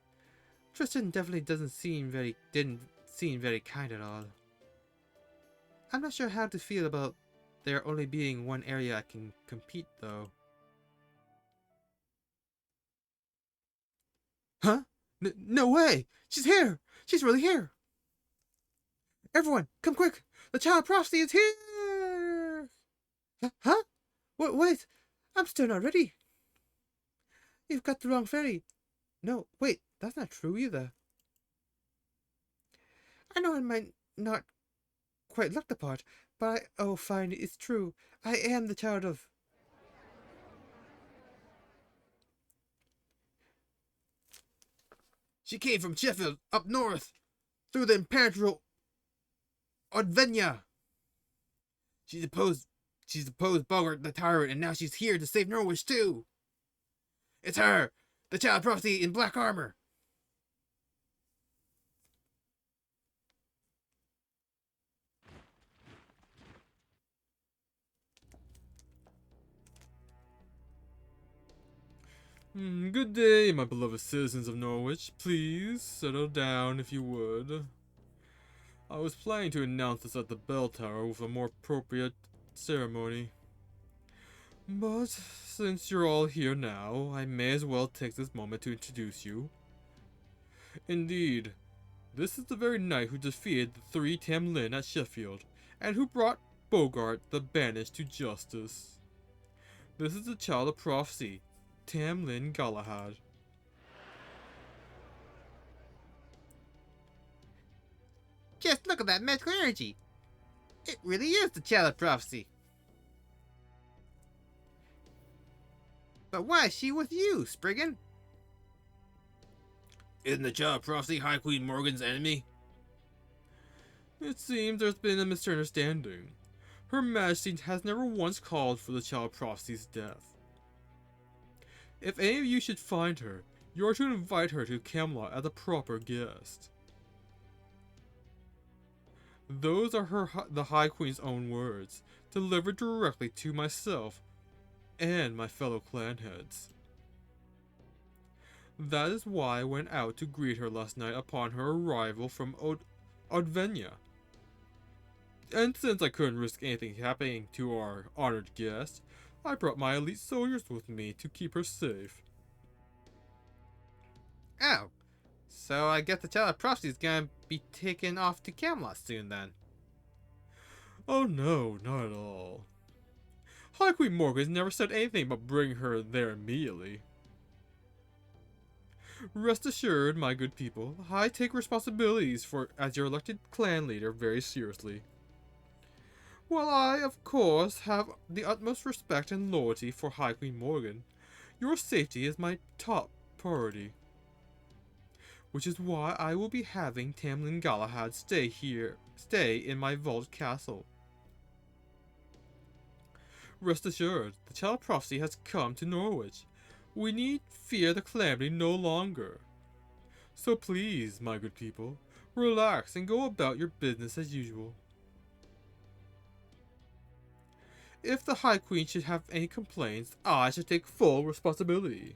Tristan definitely didn't seem very kind at all. I'm not sure how to feel about there only being one area I can compete, though. Huh? No way! She's here! She's really here! Everyone, come quick! The Child of Prophecy is here! Huh? Wait! I'm still not ready! You've got the wrong fairy. No, wait, that's not true either. I know I might not quite look the part, but oh fine, it's true. I am the child of... She came from Sheffield, up north, through the Imperial Odvenya. She's opposed Bogart the Tyrant, and now she's here to save Norwich too. It's her, the Child of Prophecy in black armor. Good day, my beloved citizens of Norwich. Please settle down if you would. I was planning to announce this at the bell tower with a more appropriate ceremony. But since you're all here now, I may as well take this moment to introduce you. Indeed, this is the very knight who defeated the three Tamlin at Sheffield, and who brought Bogart the Banished to justice. This is the Child of Prophecy, Tamlin Galahad. Just look at that magical energy! It really is the Child of Prophecy! But why is she with you, Spriggan? Isn't the Child of Prophecy High Queen Morgan's enemy? It seems there's been a misunderstanding. Her Majesty has never once called for the Child of Prophecy's death. If any of you should find her, you are to invite her to Camelot as a proper guest. Those are the High Queen's own words, delivered directly to myself and my fellow clan heads. That is why I went out to greet her last night upon her arrival from Odvenia. And since I couldn't risk anything happening to our honored guest, I brought my elite soldiers with me to keep her safe. Oh, so I guess the Child of Prophecy is gonna be taken off to Camelot soon then. Oh no, not at all. High Queen Morgan's never said anything about bringing her there immediately. Rest assured, my good people, I take responsibilities as your elected clan leader very seriously. While I, of course, have the utmost respect and loyalty for High Queen Morgan, your safety is my top priority. Which is why I will be having Tamlin Galahad stay in my vault castle. Rest assured, the Child of Prophecy has come to Norwich. We need fear the calamity no longer. So please, my good people, relax and go about your business as usual. If the High Queen should have any complaints, I shall take full responsibility.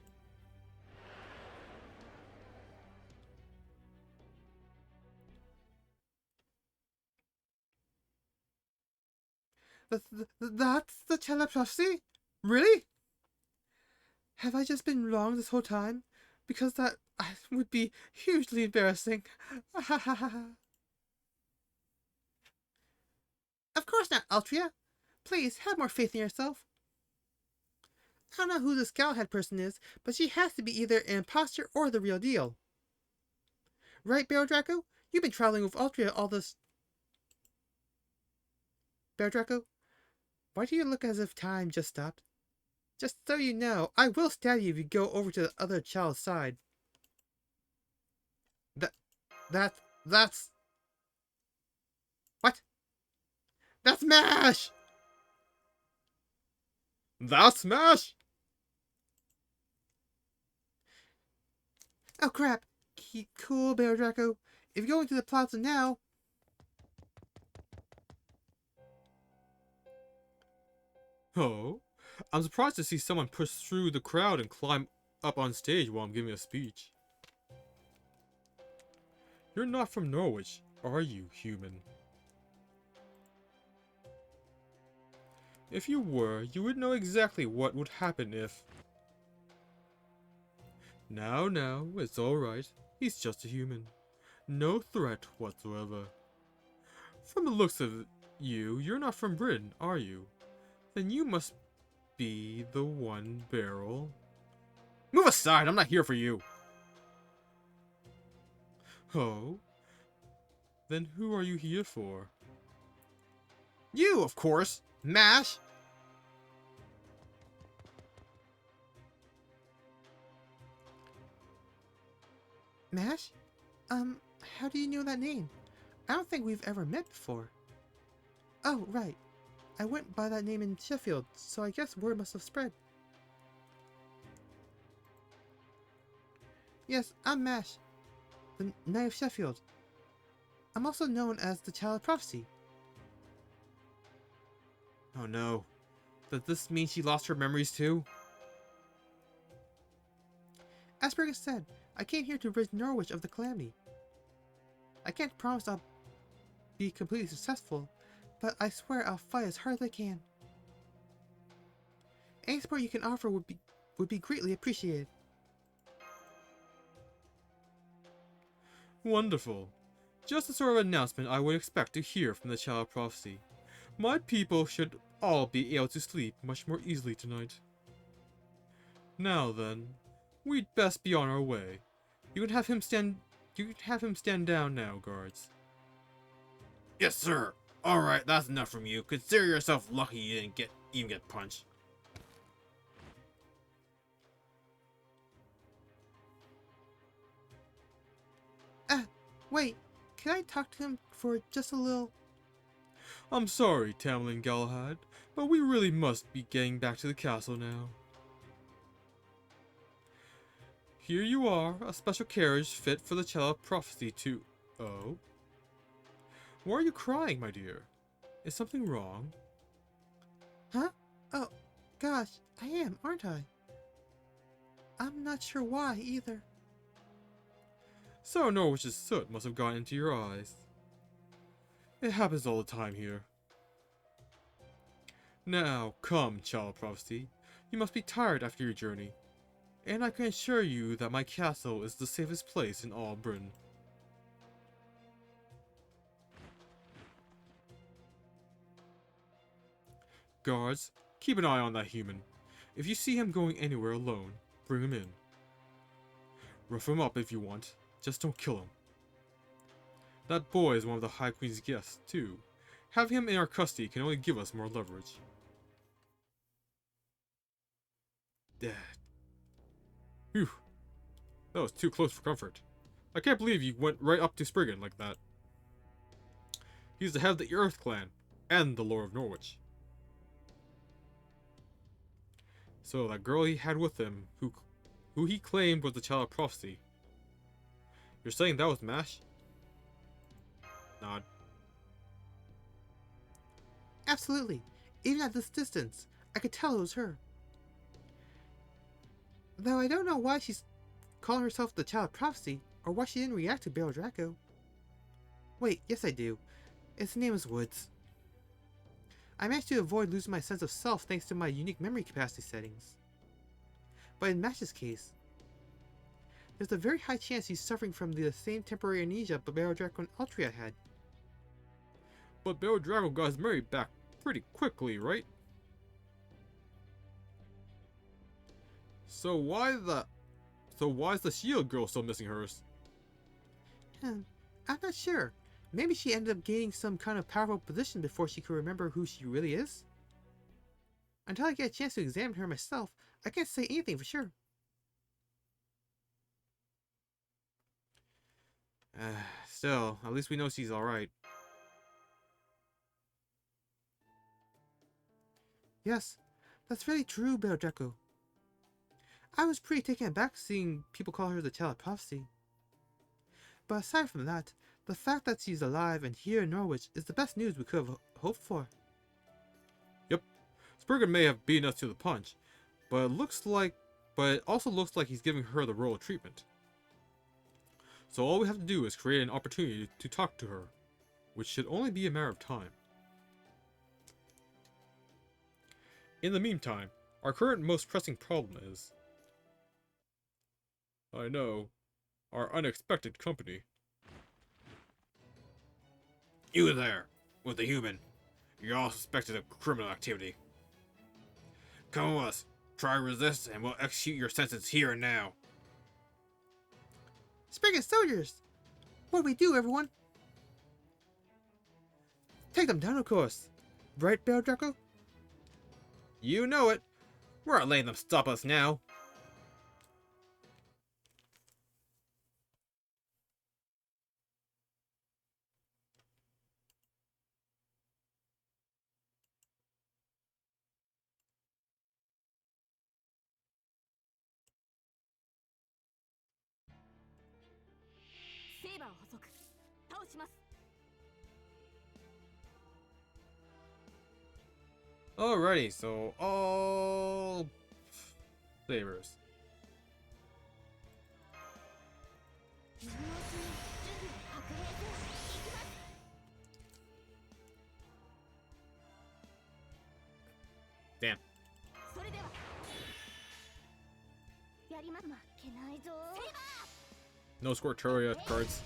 That's the Child of Prophecy? Really? Have I just been wrong this whole time? Because that would be hugely embarrassing. Of course not, Altria. Please, have more faith in yourself. I don't know who this Galahad person is, but she has to be either an imposter or the real deal. Right, Bear Draco? You've been traveling with Altria all this... Bear Draco? Why do you look as if time just stopped? Just so you know, I will stab you if you go over to the other child's side. That's... What? That's MASH! That's MASH! Oh crap. Keep cool, Bear Draco. If you go into the plaza now... Oh? I'm surprised to see someone push through the crowd and climb up on stage while I'm giving a speech. You're not from Norwich, are you, human? If you were, you would know exactly what would happen if... Now, it's alright. He's just a human. No threat whatsoever. From the looks of you, you're not from Britain, are you? Then you must be the one barrel. Move aside, I'm not here for you. Oh? Then who are you here for? You, of course! MASH! MASH? How do you know that name? I don't think we've ever met before. Oh, right. I went by that name in Sheffield, so I guess word must have spread. Yes, I'm MASH, the Knight of Sheffield. I'm also known as the Child of Prophecy. Oh no. Does this mean she lost her memories too? Asperger said, I came here to rid Norwich of the calamity. I can't promise I'll be completely successful, but I swear I'll fight as hard as I can. Any support you can offer would be greatly appreciated. Wonderful. Just the sort of announcement I would expect to hear from the Child of Prophecy. My people should all be able to sleep much more easily tonight. Now then, we'd best be on our way. You can have him stand down now, guards. Yes, sir. Alright, that's enough from you. Consider yourself lucky you didn't even get punched. Wait, can I talk to him for just a little? I'm sorry, Tamlin Galahad, but we really must be getting back to the castle now. Here you are, a special carriage fit for the child of prophecy to... Oh? Why are you crying, my dear? Is something wrong? Huh? Oh, gosh, I am, aren't I? I'm not sure why, either. Sour Norwich's soot must have gotten into your eyes. It happens all the time here. Now, come, child of prophecy. You must be tired after your journey. And I can assure you that my castle is the safest place in all Britain. Guards, keep an eye on that human. If you see him going anywhere alone, bring him in. Rough him up if you want, just don't kill him. That boy is one of the High Queen's guests, too. Having him in our custody can only give us more leverage. Dad. Phew. That was too close for comfort. I can't believe you went right up to Spriggan like that. He's the head of the Earth Clan, and the Lord of Norwich. So that girl he had with him, who he claimed was the child of prophecy. You're saying that was Mash? Nod. Absolutely. Even at this distance, I could tell it was her. Though I don't know why she's calling herself the Child of Prophecy, or why she didn't react to Baron Draco. Wait, yes I do. Its name is Woods. I managed to avoid losing my sense of self thanks to my unique memory capacity settings. But in Mash's case, there's a very high chance he's suffering from the same temporary amnesia Baron Draco and Altria had. But Baron Draco got his memory back pretty quickly, right? So why is the shield girl still missing hers? I'm not sure. Maybe she ended up gaining some kind of powerful position before she could remember who she really is? Until I get a chance to examine her myself, I can't say anything for sure. Still, at least we know she's alright. Yes, that's very true, Baron Draco. I was pretty taken aback seeing people call her the Child of Prophecy. But aside from that, the fact that she's alive and here in Norwich is the best news we could have hoped for. Yep, Spriggan may have beaten us to the punch, but it also looks like he's giving her the royal treatment. So all we have to do is create an opportunity to talk to her, which should only be a matter of time. In the meantime, our current most pressing problem is... I know, our unexpected company. You there, with the human. You're all suspected of criminal activity. Come with us. Try to resist, and we'll execute your sentence here and now. Spriggan soldiers! What do we do, everyone? Take them down, of course. Right, Baron Draco? You know it. We're not letting them stop us now. Alrighty, so all sabers. Damn. No Squirtoria cards.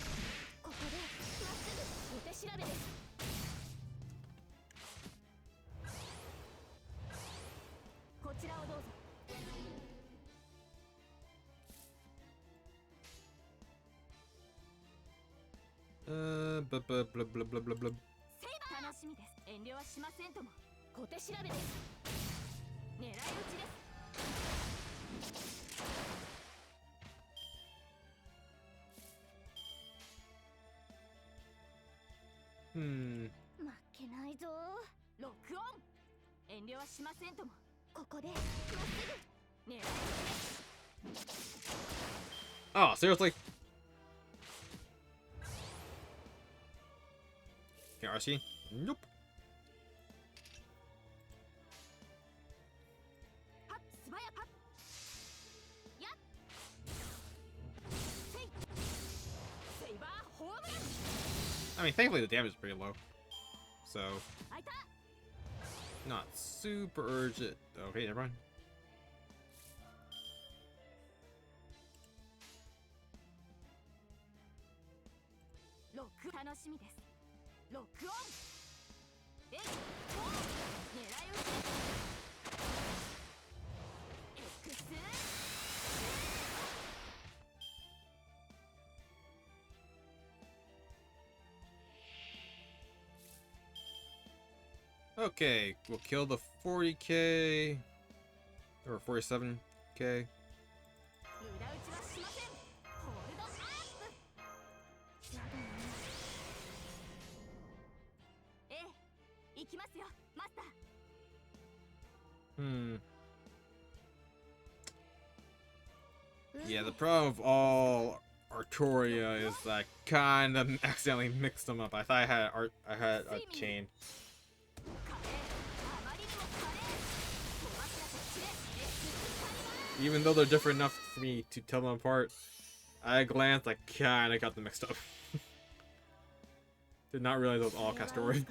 Blah blah blah blah blah blah blah. Hmm. Oh, seriously? Okay, RC? Nope. I mean, thankfully the damage is pretty low. So, not super urgent. Okay, never mind. Okay, we'll kill the 40k or 47k. Hmm. Yeah, the problem of all Artoria is that I kind of accidentally mixed them up. I thought I had a chain. Even though they're different enough for me to tell them apart, at a glance, I kind of got them mixed up. Did not realize it was all Castoria.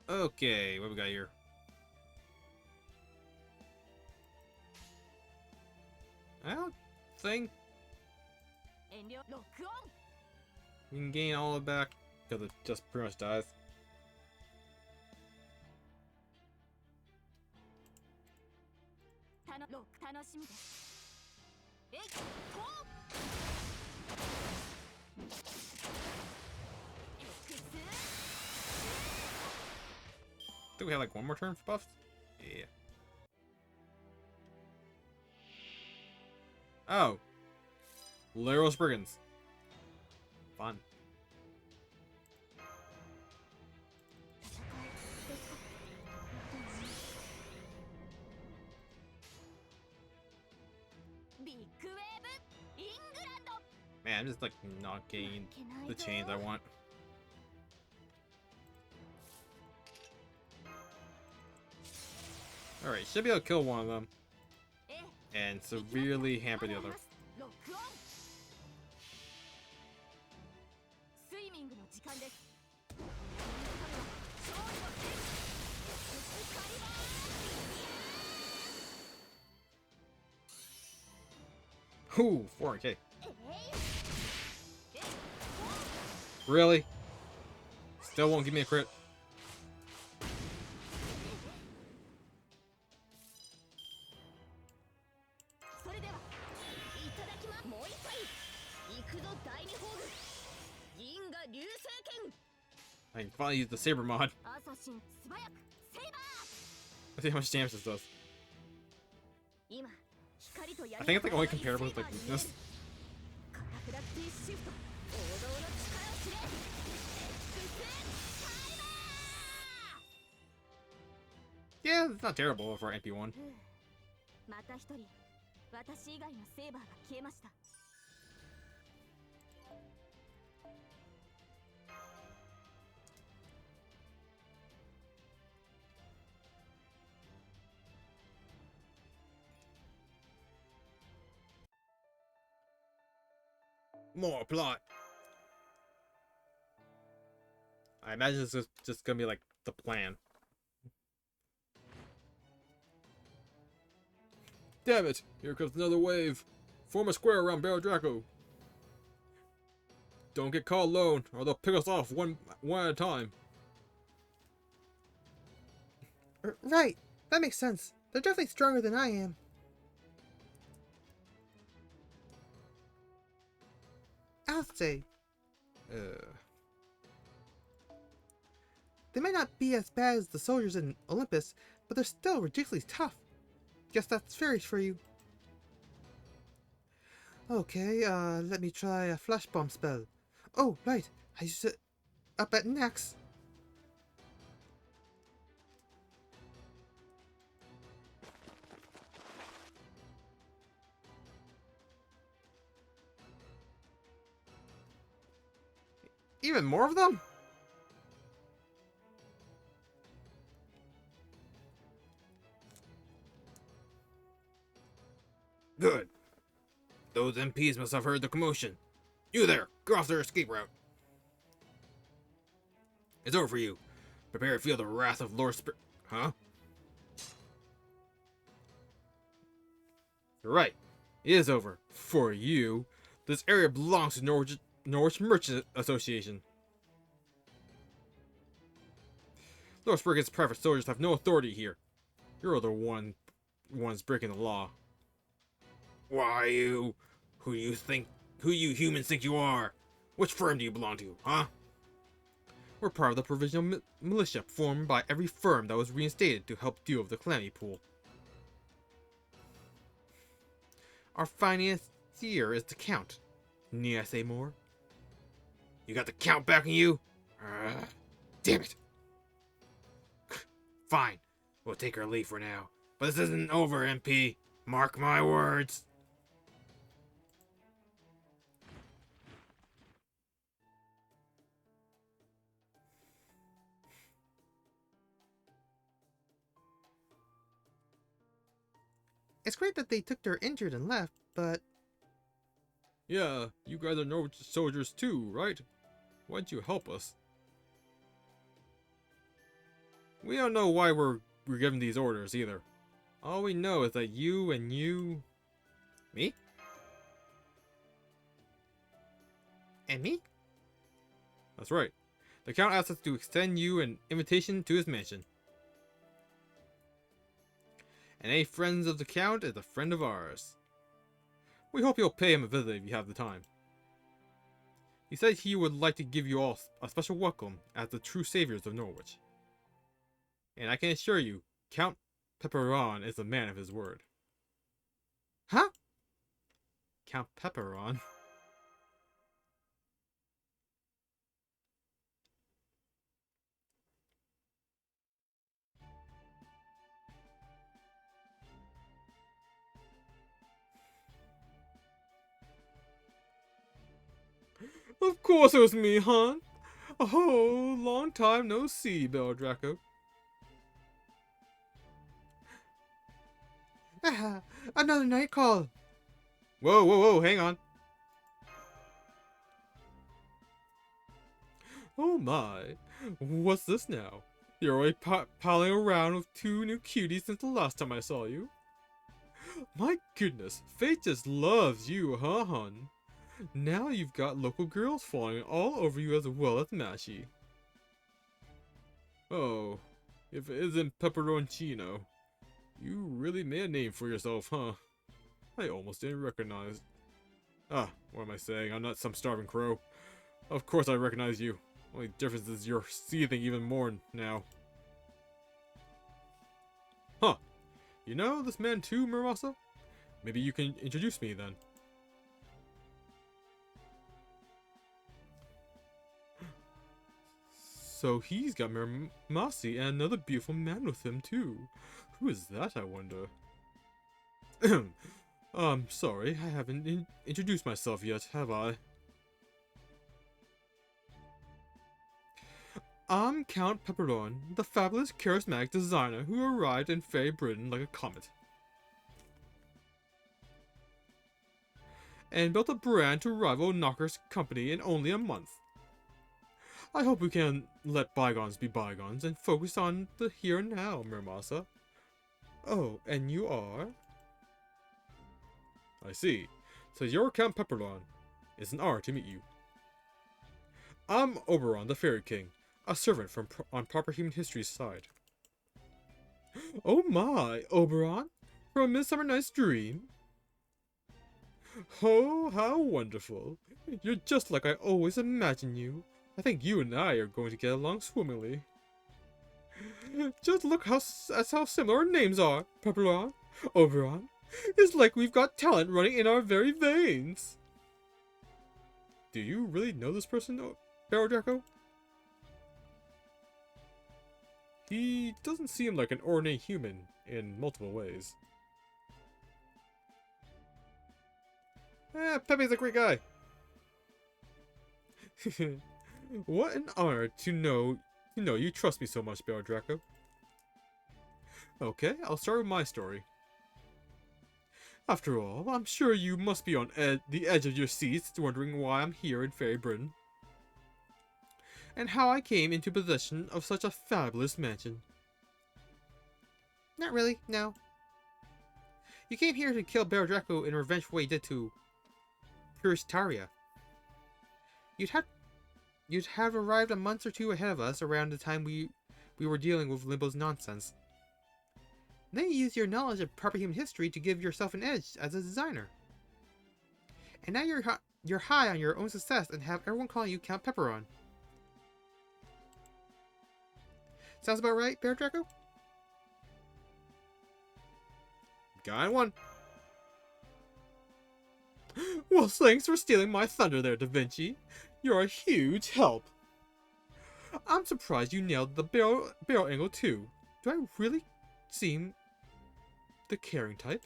Okay, what we got here? I don't think we can gain all of it back because it just pretty much dies. I think we have like one more turn for buffs. Yeah. Oh. Laros Brigands. Fun. Man, I'm just like not getting the chains I want. Alright, should be able to kill one of them. And severely hamper the other. Ooh, 4K. Really? Still won't give me a crit. I can finally use the Saber mod. Let's see how much damage this does. I think it's like only comparable with like weakness. Yeah, it's not terrible for MP1. More plot. I imagine this is just gonna be like the plan. Damn it! Here comes another wave. Form a square around Barrow Draco. Don't get caught alone, or they'll pick us off one at a time. Right, that makes sense. They're definitely stronger than I am. I'll say. Uh, They might not be as bad as the soldiers in Olympus, but they're still ridiculously tough. Guess that's fairies for you. Okay, let me try a flash bomb spell. Oh, right, I used it up at next. even more of them? Good. Those MPs must have heard the commotion. You there, go off their escape route. It's over for you. Prepare to feel the wrath of Lord Spirit. Huh? You're right. It is over. For you. This area belongs to Norwich Merchant Association. Lord Spriggan's private soldiers have no authority here. You're the ones breaking the law. Why you? Who you humans think you are? Which firm do you belong to, huh? We're part of the provisional militia formed by every firm that was reinstated to help deal with the calamity pool. Our financier is the Count. Need I say more? You got the Count backing you? Damn it! Fine, we'll take our leave for now. But this isn't over, MP. Mark my words. It's great that they took their injured and left, but... Yeah, you guys are Norwich soldiers too, right? Why'd you help us? We don't know why we're given these orders either. All we know is that you and you... Me? And me? That's right. The Count asked us to extend you an invitation to his mansion. And any friends of the Count is a friend of ours. We hope you'll pay him a visit if you have the time. He said he would like to give you all a special welcome as the true saviors of Norwich. And I can assure you, Count Pepperon is a man of his word. Huh? Count Pepperon? Of course it was me, hon. Oh, long time no see, Bell Draco. Ah, another night call. Whoa, whoa, whoa, hang on. Oh my, what's this now? You're already palling around with two new cuties since the last time I saw you. My goodness, fate just loves you, huh, hon? Now you've got local girls falling all over you as well as Mashy. Oh, if it isn't Pepperoncino. You really made a name for yourself, huh? I almost didn't recognize... Ah, what am I saying? I'm not some starving crow. Of course I recognize you. Only difference is you're seething even more now. Huh. You know this man too, Muramasa? Maybe you can introduce me then. So he's got Muramasi and another beautiful man with him too. Who is that, I wonder? Sorry, I haven't introduced myself yet, have I? I'm Count Pepperon, the fabulous charismatic designer who arrived in Fairy Britain like a comet. And built a brand to rival Knocker's company in only a month. I hope we can let bygones be bygones and focus on the here and now, Muramasa. Oh, and you are? I see. So you're Count Pepperon. It's an honor to meet you. I'm Oberon, the Fairy King, a servant from on Proper Human History's side. Oh my, Oberon? From a Midsummer Night's Dream? Oh, how wonderful. You're just like I always imagined you. I think you and I are going to get along swimmingly. Just look at how similar our names are, Pepperon, Oberon. It's like we've got talent running in our very veins. Do you really know this person, Barrow Draco? He doesn't seem like an ordinary human in multiple ways. Pepe's a great guy. What an honor to know you trust me so much, Barrow Draco. Okay, I'll start with my story. After all, I'm sure you must be on the edge of your seats wondering why I'm here in Fairy Britain. And how I came into possession of such a fabulous mansion. Not really, no. You came here to kill Barrow Draco in revenge for what he did to Taria. You'd have arrived a month or two ahead of us around the time we were dealing with Limbo's nonsense. Then you used your knowledge of proper human history to give yourself an edge as a designer. And now you're high on your own success and have everyone calling you Count Pepperon. Sounds about right, Barrow Draco? Guy one. Well, thanks for stealing my thunder there, Da Vinci. You're a huge help. I'm surprised you nailed the barrel angle too. Do I really seem the caring type?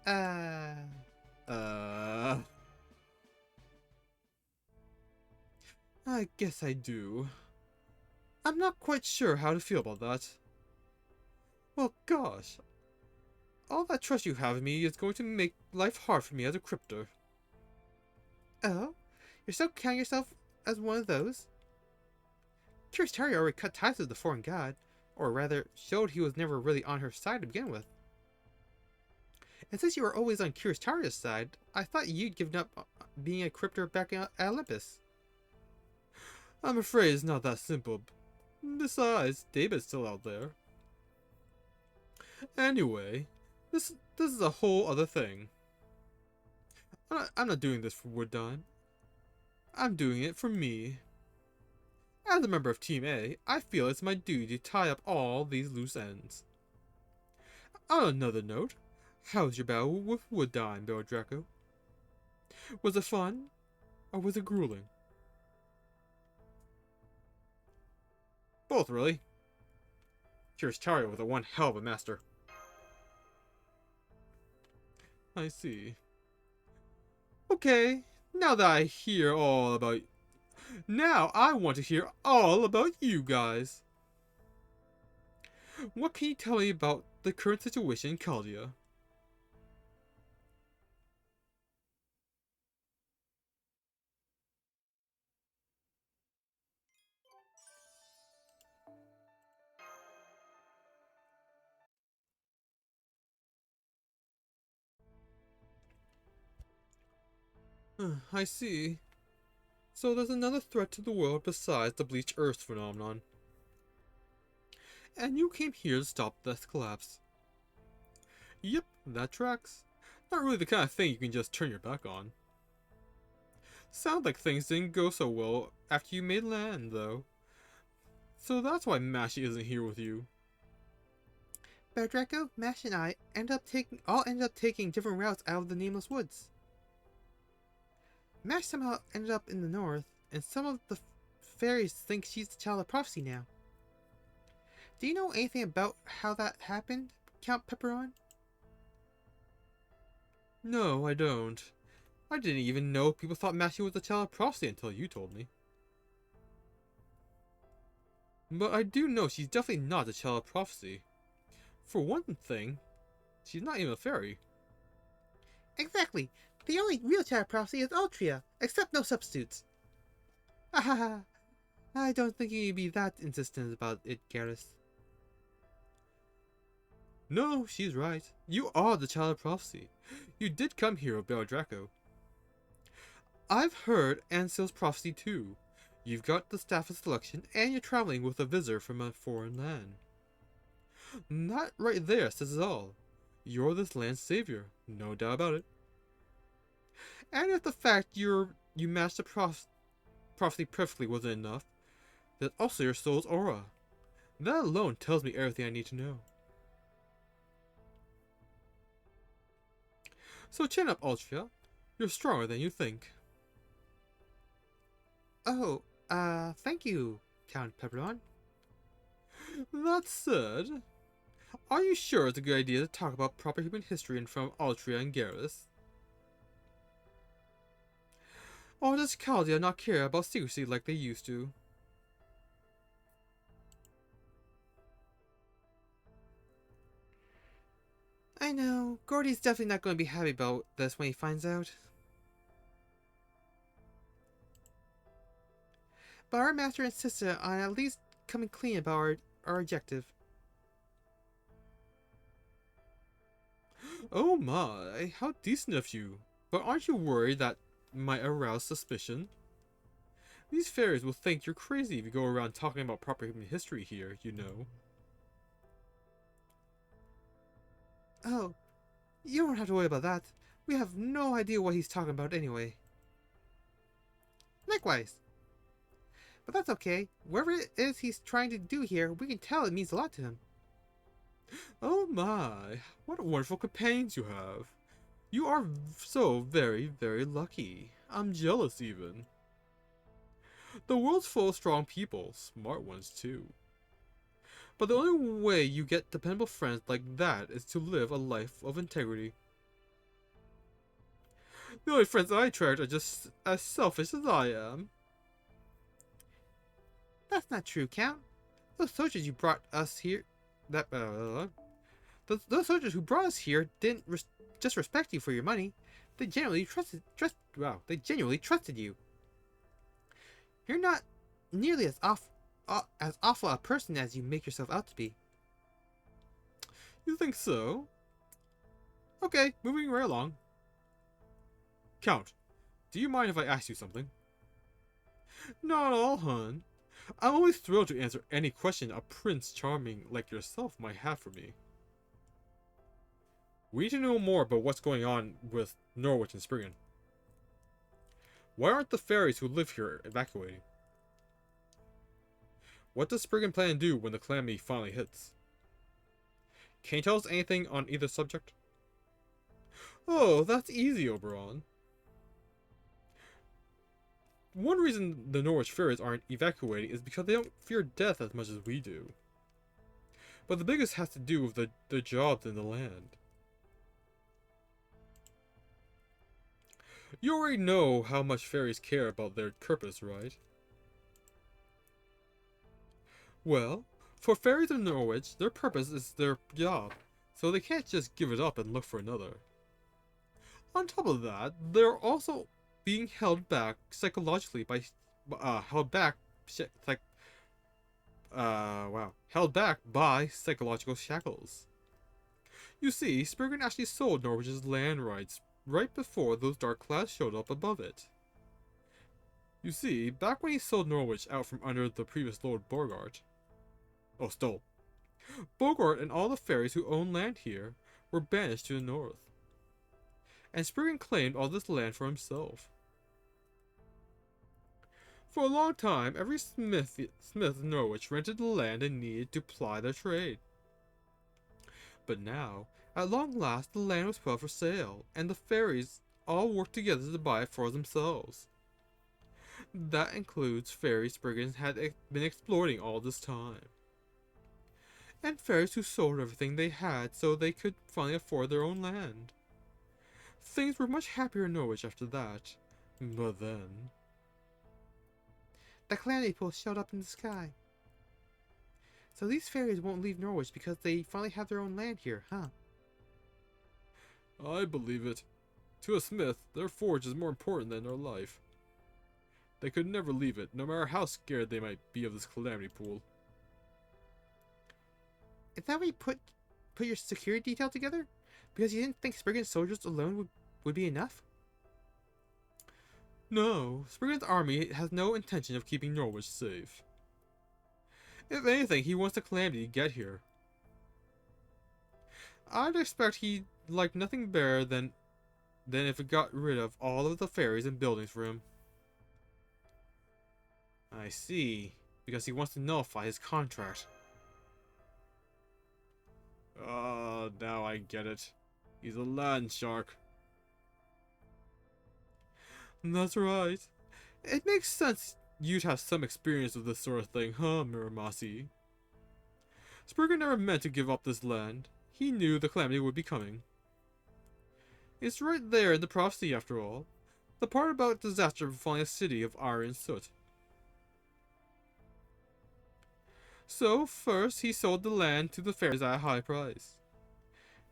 I guess I do. I'm not quite sure how to feel about that. Well, gosh. All that trust you have in me is going to make life hard for me as a cryptor. Oh? You're still counting yourself as one of those? Taria already cut ties with the foreign god, or rather, showed he was never really on her side to begin with. And since you were always on Taria's side, I thought you'd given up being a cryptor back at Olympus. I'm afraid it's not that simple. Besides, David's still out there. Anyway, this is a whole other thing. I'm not doing this for Wooddime. I'm doing it for me. As a member of Team A, I feel it's my duty to tie up all these loose ends. On another note, how's your battle with Wooddime, Barrow Draco? Was it fun, or was it grueling? Both, really. Taria was a one hell of a master. I see. Okay, now I want to hear all about you guys. What can you tell me about the current situation in Caldia? I see. So there's another threat to the world besides the bleached earth phenomenon. And you came here to stop this collapse. Yep, that tracks. Not really the kind of thing you can just turn your back on. Sounds like things didn't go so well after you made land, though. So that's why Mashy isn't here with you. Barrow Draco, Mash, and I ended up taking different routes out of the Nameless Woods. Mash somehow ended up in the north, and some of the fairies think she's the child of prophecy now. Do you know anything about how that happened, Count Pepperon? No, I don't. I didn't even know people thought Mashy was the child of prophecy until you told me. But I do know she's definitely not the child of prophecy. For one thing, she's not even a fairy. Exactly. The only real child of prophecy is Altria, except no substitutes. Ahaha. I don't think you'd be that insistent about it, Garrus. No, she's right. You are the child of prophecy. You did come here with Barrow Draco. I've heard Ansel's prophecy too. You've got the staff of selection, and you're traveling with a visitor from a foreign land. That right there says it all. You're this land's savior, no doubt about it. And if the fact you matched the prophecy perfectly wasn't enough, there's also your soul's aura. That alone tells me everything I need to know. So chin up, Altria. You're stronger than you think. Oh, thank you, Count Pepperon. That said, are you sure it's a good idea to talk about proper human history in front of Altria and Garrus? Or does Chaldea not care about secrecy like they used to? I know, Gordy's definitely not going to be happy about this when he finds out. But our master insisted on at least coming clean about our objective. Oh my, how decent of you. But aren't you worried that might arouse suspicion? These fairies will think you're crazy if you go around talking about proper human history here, you know. Oh, you don't have to worry about that. We have no idea what he's talking about anyway. Likewise. But that's okay. Whatever it is he's trying to do here, we can tell it means a lot to him. Oh my, what wonderful companions you have. You are so very, very lucky. I'm jealous even. The world's full of strong people, smart ones too. But the only way you get dependable friends like that is to live a life of integrity. The only friends I attract are just as selfish as I am. That's not true, Count. Those soldiers you brought us here... Those soldiers who brought us here didn't just respect you for your money. They genuinely trusted you. You're not nearly as awful a person as you make yourself out to be. You think so? Okay, moving right along. Count, do you mind if I ask you something? Not at all, hun. I'm always thrilled to answer any question a Prince Charming like yourself might have for me. We need to know more about what's going on with Norwich and Spriggan. Why aren't the fairies who live here evacuating? What does Spriggan plan to do when the calamity finally hits? Can you tell us anything on either subject? Oh, that's easy, Oberon. One reason the Norwich fairies aren't evacuating is because they don't fear death as much as we do. But the biggest has to do with the jobs in the land. You already know how much fairies care about their purpose, right? Well, for fairies in Norwich, their purpose is their job, so they can't just give it up and look for another. On top of that, they're also being held back psychologically by held back by psychological shackles. You see, Spriggan actually sold Norwich's land rights right before those dark clouds showed up above it. You see, back when he sold Norwich out from under the previous Lord stole. Bogart and all the fairies who owned land here were banished to the north. And Spriggan claimed all this land for himself. For a long time, every smith in Norwich rented the land they needed to ply their trade. But now, at long last, the land was put up for sale, and the fairies all worked together to buy it for themselves. That includes fairies Spriggan had been exploiting all this time. And fairies who sold everything they had so they could finally afford their own land. Things were much happier in Norwich after that. But then... The calamity pool showed up in the sky. So these fairies won't leave Norwich because they finally have their own land here, huh? I believe it. To a smith, their forge is more important than their life. They could never leave it, no matter how scared they might be of this calamity pool. Is that why you put your security detail together? Because you didn't think Spriggan's soldiers alone would be enough? No, Spriggan's army has no intention of keeping Norwich safe. If anything, he wants the calamity to get here. I'd expect he'd like nothing better than than if it got rid of all of the fairies and buildings for him. I see. Because he wants to nullify his contract. Now I get it. He's a land shark. That's right. It makes sense you'd have some experience with this sort of thing, huh, Muramasi? Spriggan never meant to give up this land. He knew the calamity would be coming. It's right there in the prophecy, after all. The part about disaster befalling a city of iron soot. So, first he sold the land to the fairies at a high price.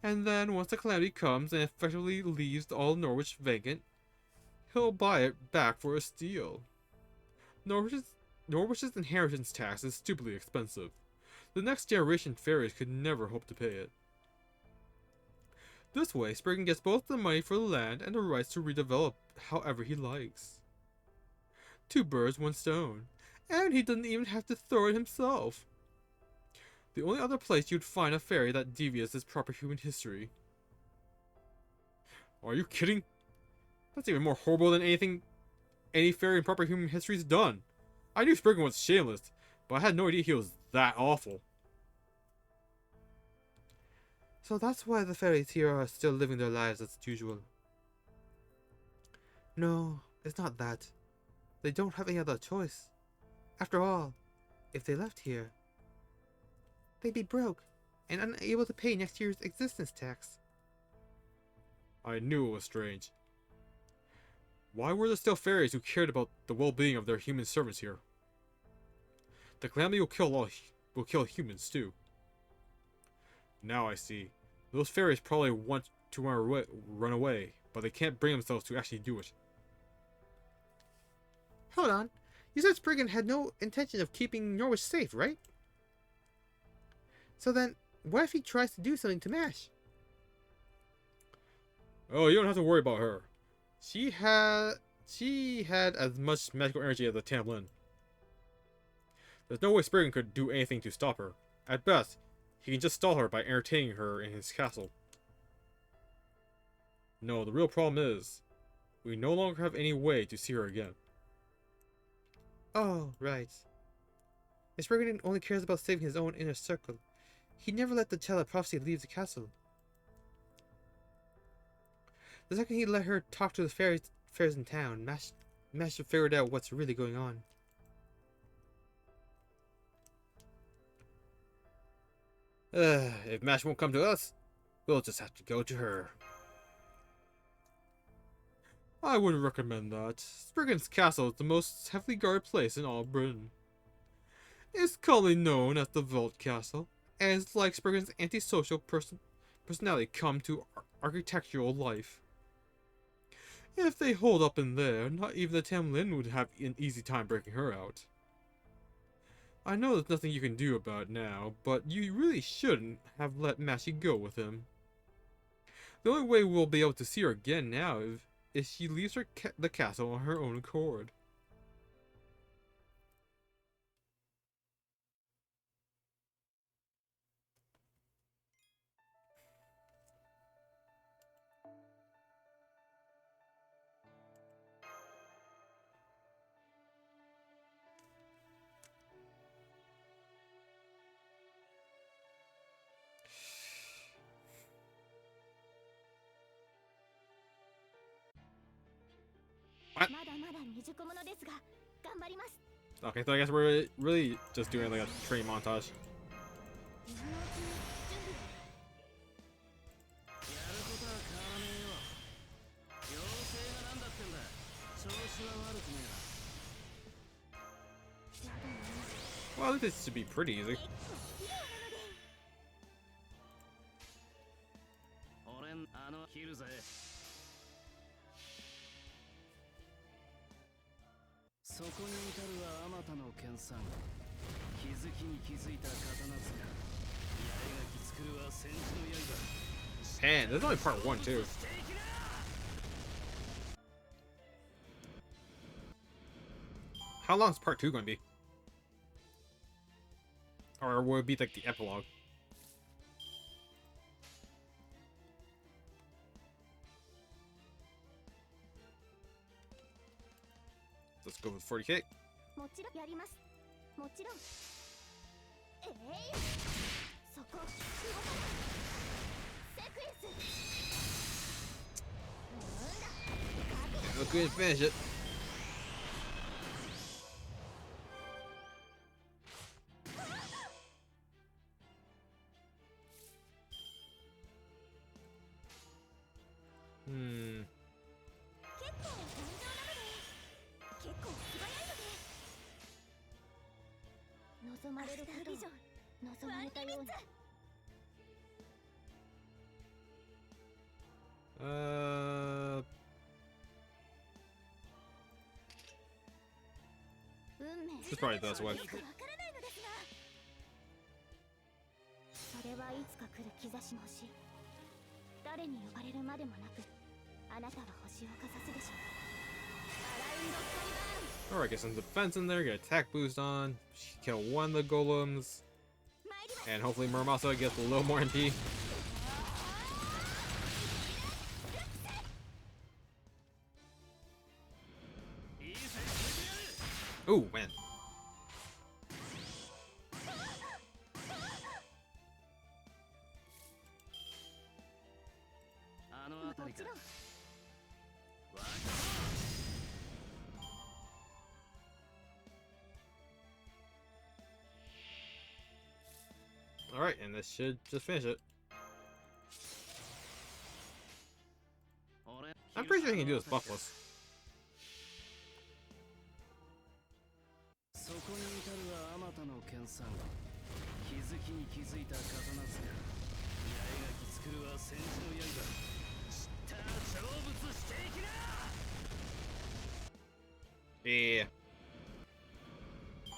And then, once the calamity comes and effectively leaves all Norwich vacant, he'll buy it back for a steal. Norwich's inheritance tax is stupidly expensive. The next generation fairies could never hope to pay it. This way, Spriggan gets both the money for the land and the rights to redevelop however he likes. Two birds, one stone. And he doesn't even have to throw it himself. The only other place you'd find a fairy that deviates is proper human history. Are you kidding? That's even more horrible than anything any fairy in proper human history's done. I knew Spriggan was shameless, but I had no idea he was that awful. So that's why the fairies here are still living their lives as usual. No, it's not that. They don't have any other choice. After all, if they left here, they'd be broke and unable to pay next year's existence tax. I knew it was strange. Why were there still fairies who cared about the well-being of their human servants here? The calamity will kill humans too. Now I see. Those fairies probably want to run away, but they can't bring themselves to actually do it. Hold on. You said Spriggan had no intention of keeping Norwich safe, right? So then, what if he tries to do something to Mash? Oh, you don't have to worry about her. She had as much magical energy as the Tamlin. There's no way Spriggan could do anything to stop her. At best, he can just stall her by entertaining her in his castle. No, the real problem is, we no longer have any way to see her again. Oh, right. If Spriggan only cares about saving his own inner circle, he never let the child of prophecy leave the castle. The second he let her talk to the fairies in town, Mash figured out what's really going on. If Mash won't come to us, we'll just have to go to her. I wouldn't recommend that. Spriggan's castle is the most heavily guarded place in all Britain. It's commonly known as the Vault Castle, and it's like Spriggan's antisocial personality come to architectural life. If they hold up in there, not even the Tamlin would have an easy time breaking her out. I know there's nothing you can do about it now, but you really shouldn't have let Mashy go with him. The only way we'll be able to see her again now is if she leaves the castle on her own accord. What? Okay, so I guess we're really just doing like a training montage. Well, this should be pretty easy. Man, there's only part 1 too. How long is part 2 going to be? Or will it be like the epilogue? Let's go with 40k. もちろんやります。もちろん。そこ動かない。セクエンス。We couldn't finish it. Hmm. 結構頑丈なので、結構素早いので。望まれること、望まれたように。運命。 This is probably the best way. わからないのですが。それはいつか来る兆しも欲しい。誰に呼ばれるまでもなく、あなたは星をかざすでしょう。アラウンドカリバーン。 Alright, get some defense in there, get attack boost on, kill one of the golems, and hopefully Muramasa gets a little more MP. Ooh, man. Alright, and this should just finish it. I'm pretty sure he can do this buffless. そこに至るはあまたの剣さん。気づきに気づいた刀すが。八重垣作るは戦士の刃。知ったら成仏していきな。 Yeah.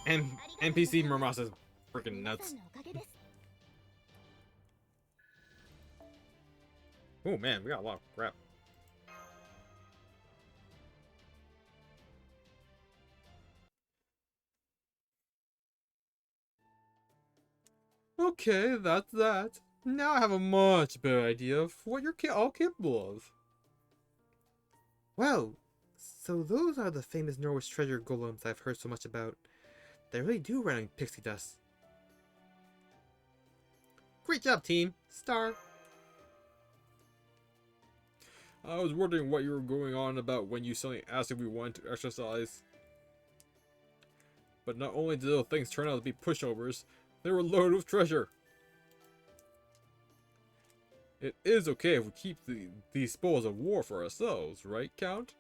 And NPC Muramasa's freaking nuts. Oh man, we got a lot of crap. Okay, that's that. Now I have a much better idea of what you're all capable of. Well, so those are the famous Norwich treasure golems I've heard so much about. They really do run on pixie dust. Great job, team. Star. I was wondering what you were going on about when you suddenly asked if we wanted to exercise. But not only did those things turn out to be pushovers, they were loaded with treasure. It is okay if we keep these spoils of war for ourselves, right, Count?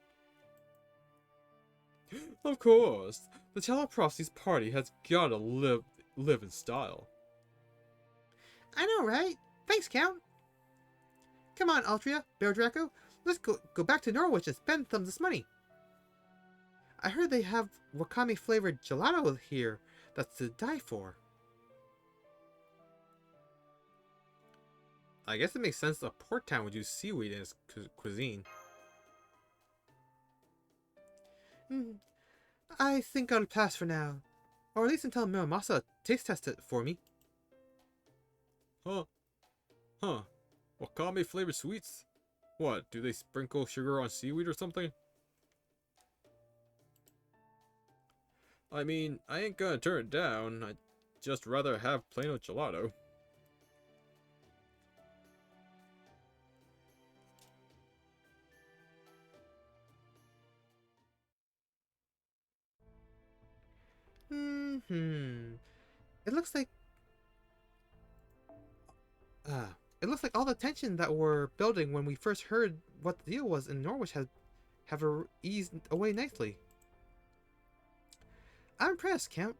Of course. The Teleprosty's party has gotta live in style. I know, right? Thanks, Count. Come on, Altria, Bear Draco. Let's go back to Norwich and spend some of this money. I heard they have wakame-flavored gelato here that's to die for. I guess it makes sense a port town would use seaweed in its cuisine. I think I'll pass for now. Or at least until Muramasa taste test it for me. Huh. Wakame flavored sweets? What, do they sprinkle sugar on seaweed or something? I mean, I ain't gonna turn it down. I'd just rather have plain old gelato. It looks like... it looks like all the tension that we're building when we first heard what the deal was in Norwich have eased away nicely. I'm impressed, Count.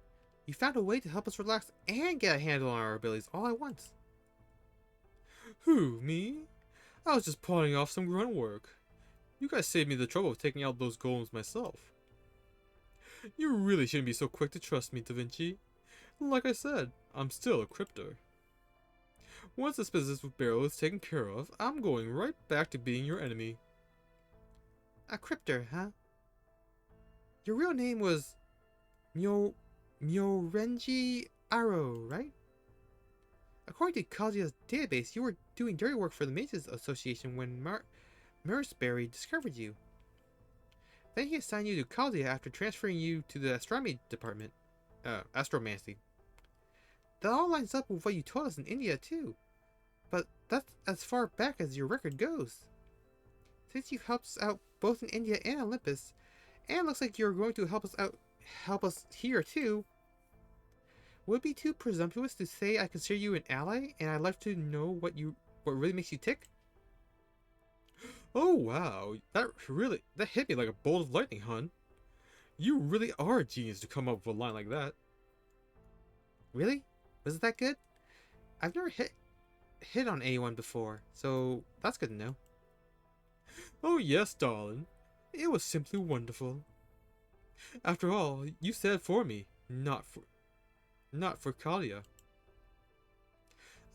You found a way to help us relax and get a handle on our abilities all at once. Who, me? I was just pawing off some grunt work. You guys saved me the trouble of taking out those golems myself. You really shouldn't be so quick to trust me, Da Vinci. Like I said, I'm still a cryptor. Once this business with Barrow is taken care of, I'm going right back to being your enemy. A cryptor, huh? Your real name was... Myorenji Arrow, right? According to Kazuya's database, you were doing dirty work for the Mages Association when Marisberry discovered you. Then he assigned you to Chaldea after transferring you to the astronomy department. Astromancy. That all lines up with what you told us in India, too. But that's as far back as your record goes. Since you helped us out both in India and Olympus, and looks like you're going to help us here, too, would it be too presumptuous to say I consider you an ally, and I'd like to know what really makes you tick? Oh wow, that hit me like a bolt of lightning, hun. You really are a genius to come up with a line like that. Really? Was it that good? I've never hit on anyone before, so that's good to know. Oh yes, darling. It was simply wonderful. After all, you said it for me, not for Kalia.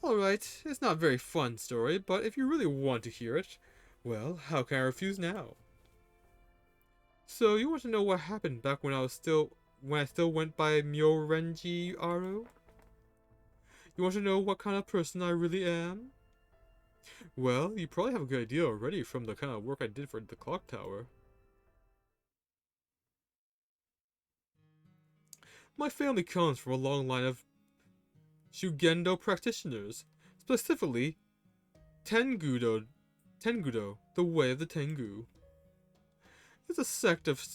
Alright, it's not a very fun story, but if you really want to hear it, well, how can I refuse now? So, you want to know what happened back when I still went by Myorenji Aro? You want to know what kind of person I really am? Well, you probably have a good idea already from the kind of work I did for the clock tower. My family comes from a long line of Shugendo practitioners, specifically Tengudo, the way of the Tengu. It's a sect of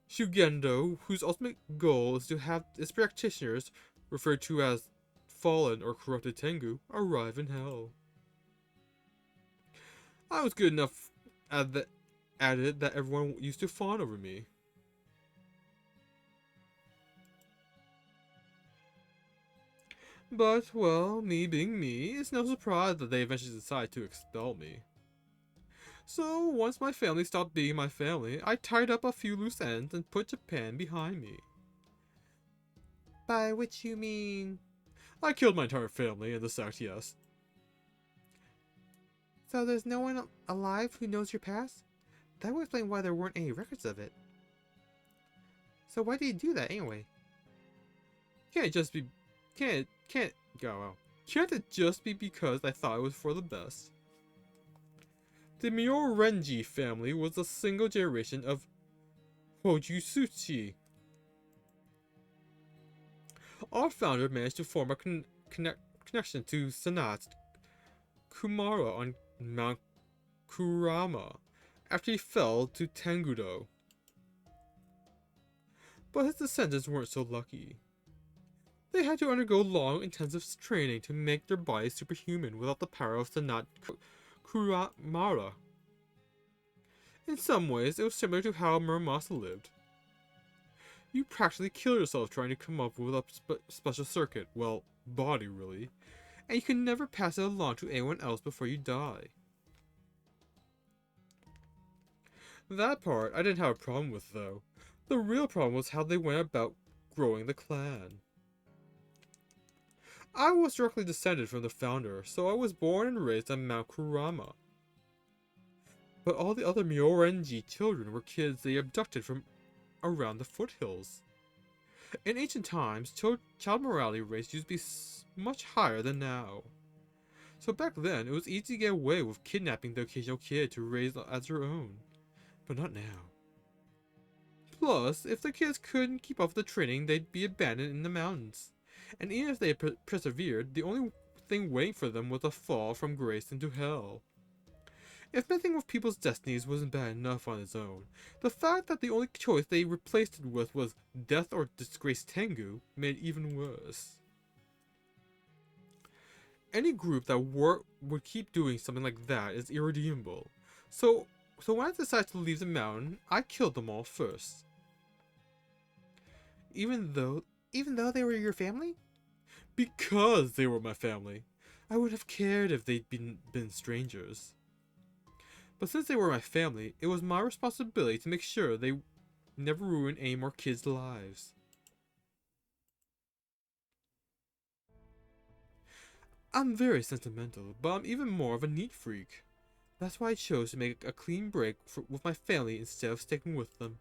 Shugendo whose ultimate goal is to have its practitioners, referred to as fallen or corrupted Tengu, arrive in hell. I was good enough at it that everyone used to fawn over me. But, well, me being me, it's no surprise that they eventually decided to expel me. So, once my family stopped being my family, I tied up a few loose ends and put Japan behind me. By which you mean? I killed my entire family in the sect, yes. So there's no one alive who knows your past? That would explain why there weren't any records of it. So why did you do that anyway? Can't it just be because I thought it was for the best? The Myorenji family was a single generation of Hojutsuchi. Our founder managed to form a connection to Sanat Kumara on Mount Kurama after he fell to Tengudo. But his descendants weren't so lucky. They had to undergo long, intensive training to make their bodies superhuman without the power of Sanat Kuramara. In some ways, it was similar to how Muramasa lived. You practically kill yourself trying to come up with a special circuit, well, body really, and you can never pass it along to anyone else before you die. That part I didn't have a problem with, though. The real problem was how they went about growing the clan. I was directly descended from the founder, so I was born and raised on Mount Kurama. But all the other Myorenji children were kids they abducted from around the foothills. In ancient times, child mortality rates used to be much higher than now. So back then, it was easy to get away with kidnapping the occasional kid to raise as your own. But not now. Plus, if the kids couldn't keep up with the training, they'd be abandoned in the mountains. And even if they persevered, the only thing waiting for them was a fall from grace into hell. If messing with people's destinies wasn't bad enough on its own, the fact that the only choice they replaced it with was death or disgraced Tengu made it even worse. Any group that would keep doing something like that is irredeemable. So when I decided to leave the mountain, I killed them all first. Even though they were your family? Because they were my family. I would have cared if they'd been strangers. But since they were my family, it was my responsibility to make sure they never ruin any more kids' lives. I'm very sentimental, but I'm even more of a neat freak. That's why I chose to make a clean break with my family instead of sticking with them.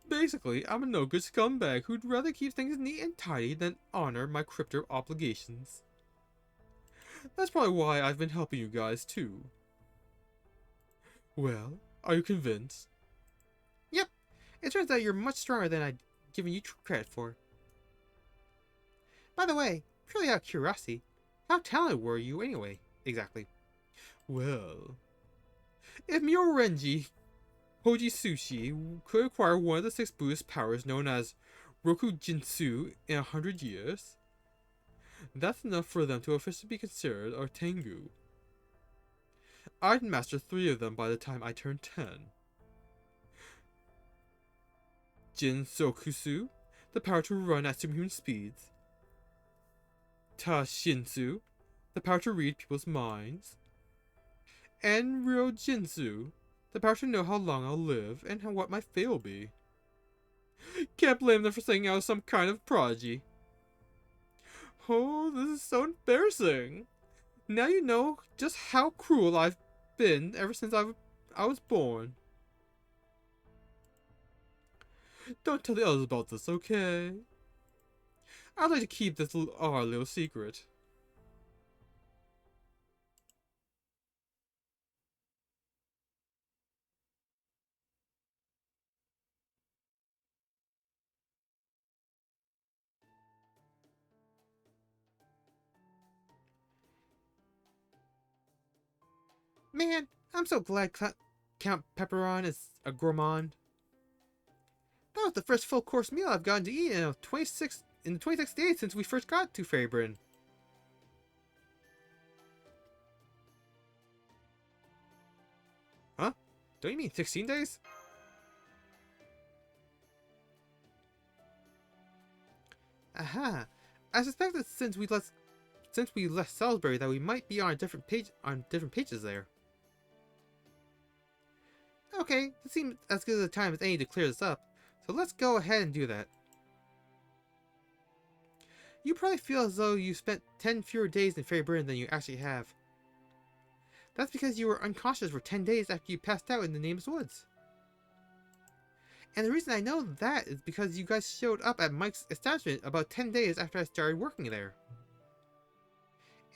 Basically, I'm a no-good scumbag who'd rather keep things neat and tidy than honor my crypto obligations. That's probably why I've been helping you guys too. Well, Are you convinced? Yep, it turns out you're much stronger than I'd given you credit for. By the way, purely out of curiosity, how talented were you anyway, exactly? Well, if Myorenji Hoji Sushi could acquire one of the 6 Buddhist powers known as Roku Jinsu in 100 years, that's enough for them to officially be considered our Tengu. I'd master 3 of them by the time I turned 10. Jin Sokusu, the power to run at superhuman speeds. Ta Shinsu, the power to read people's minds. And Ryo Jinsu, the power to know how long I'll live and what my fate will be. Can't blame them for saying I was some kind of prodigy. Oh, this is so embarrassing. Now you know just how cruel I've been ever since I was born. Don't tell the others about this, okay? I'd like to keep this our little secret. Man, I'm so glad Count Pepperon is a gourmand. That was the first full course meal I've gotten to eat in the 26 days since we first got to Fairy Britain. Huh? Don't you mean 16 days? Aha! I suspect that since we left Salisbury that we might be on different pages there. Okay, this seems as good a time as any to clear this up, so let's go ahead and do that. You probably feel as though you spent 10 fewer days in Fairy Britain than you actually have. That's because you were unconscious for 10 days after you passed out in the Nameless Woods. And the reason I know that is because you guys showed up at Mike's establishment about 10 days after I started working there.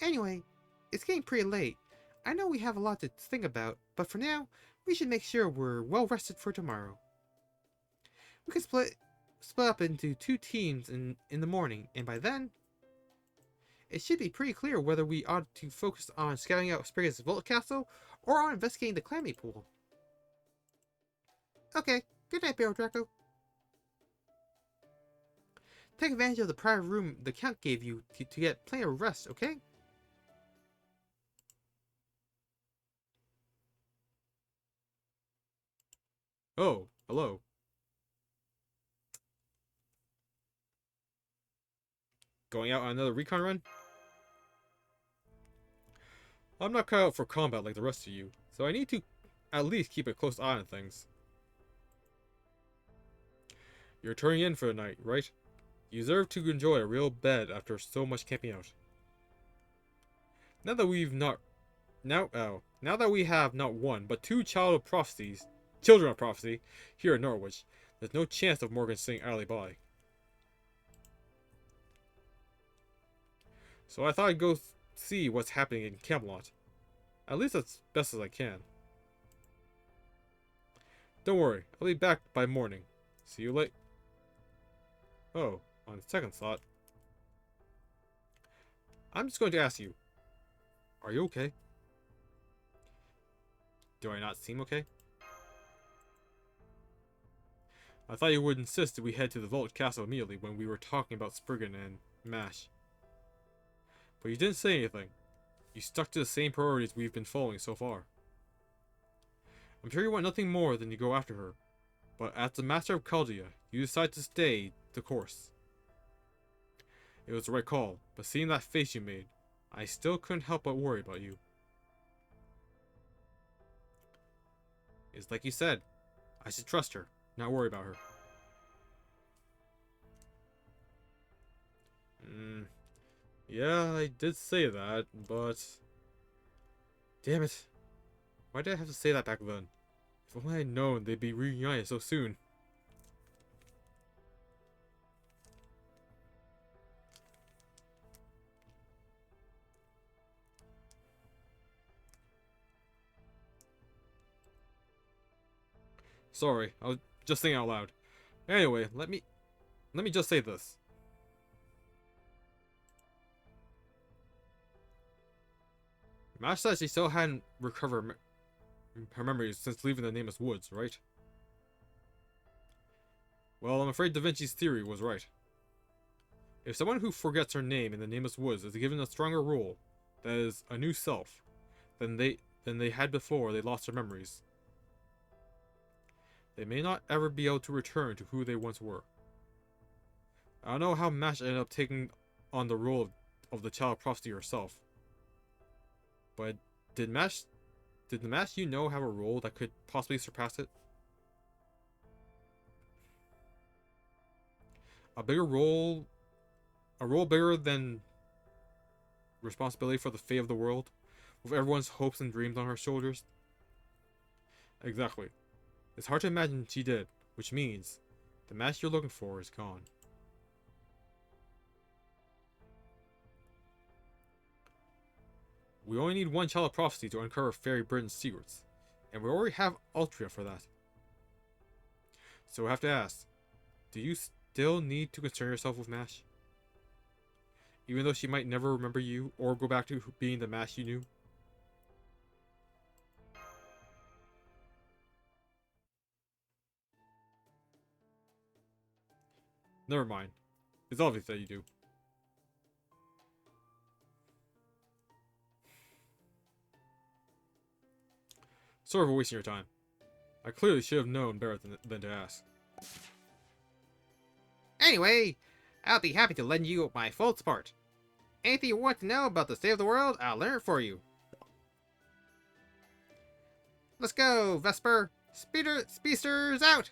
Anyway, it's getting pretty late. I know we have a lot to think about, but for now, we should make sure we're well rested for tomorrow. We can split up into 2 teams in the morning, and by then, it should be pretty clear whether we ought to focus on scouting out Spriggan's Vault Castle or on investigating the Clammy Pool. Okay, good night, Barrel Draco. Take advantage of the private room the Count gave you to get plenty of rest, okay? Oh, hello. Going out on another recon run? I'm not cut out for combat like the rest of you, so I need to at least keep a close eye on things. You're turning in for the night, right? You deserve to enjoy a real bed after so much camping out. Now that we have not one, but 2 children of prophecy, here in Norwich, there's no chance of Morgan sitting idly by. So I thought I'd go see what's happening in Camelot. At least as best as I can. Don't worry, I'll be back by morning. See you late. Oh, on second thought, I'm just going to ask you, are you okay? Do I not seem okay? I thought you would insist that we head to the Vault Castle immediately when we were talking about Spriggan and Mash. But you didn't say anything. You stuck to the same priorities we've been following so far. I'm sure you want nothing more than to go after her, but as the Master of Chaldea, you decided to stay the course. It was the right call, but seeing that face you made, I still couldn't help but worry about you. It's like you said, I should trust her, not worry about her. Yeah, I did say that, but... Damn it. Why did I have to say that back then? If only I'd known they'd be reunited so soon. Sorry, I was just thinking out loud. Anyway, let me just say this. Mash said she still hadn't recovered her memories since leaving the Nameless Woods, right? Well, I'm afraid Da Vinci's theory was right. If someone who forgets her name in the Nameless Woods is given a stronger role, that is, a new self, than they had before they lost their memories, they may not ever be able to return to who they once were. I don't know how Mash ended up taking on the role of the Child of Prophecy herself, but did the Mash you know have a role that could possibly surpass it? A role bigger than responsibility for the fate of the world, with everyone's hopes and dreams on her shoulders? Exactly. It's hard to imagine she did, which means the Mash you're looking for is gone. We only need one Child of Prophecy to uncover Fairy Britain's secrets, and we already have Altria for that. So I have to ask, do you still need to concern yourself with Mash? Even though she might never remember you, or go back to being the Mash you knew? Never mind. It's obvious that you do. Sorry for wasting your time. I clearly should have known better than to ask. Anyway, I'll be happy to lend you my full support. Anything you want to know about the state of the world, I'll learn it for you. Let's go, Vesper! Speedsters out!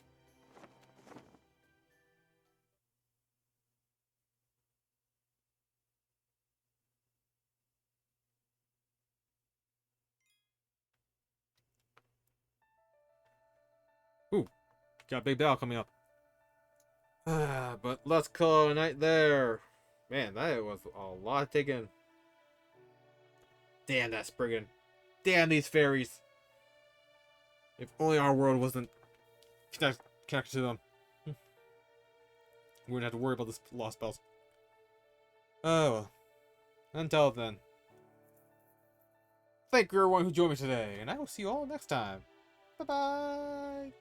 Ooh, got a big battle coming up. But let's call it a night there. Man, that was a lot taken. Damn that Spriggan. Damn these fairies. If only our world wasn't connected to them. We wouldn't have to worry about this lost spells. Oh well. Until then. Thank you everyone who joined me today, and I will see you all next time. Bye bye.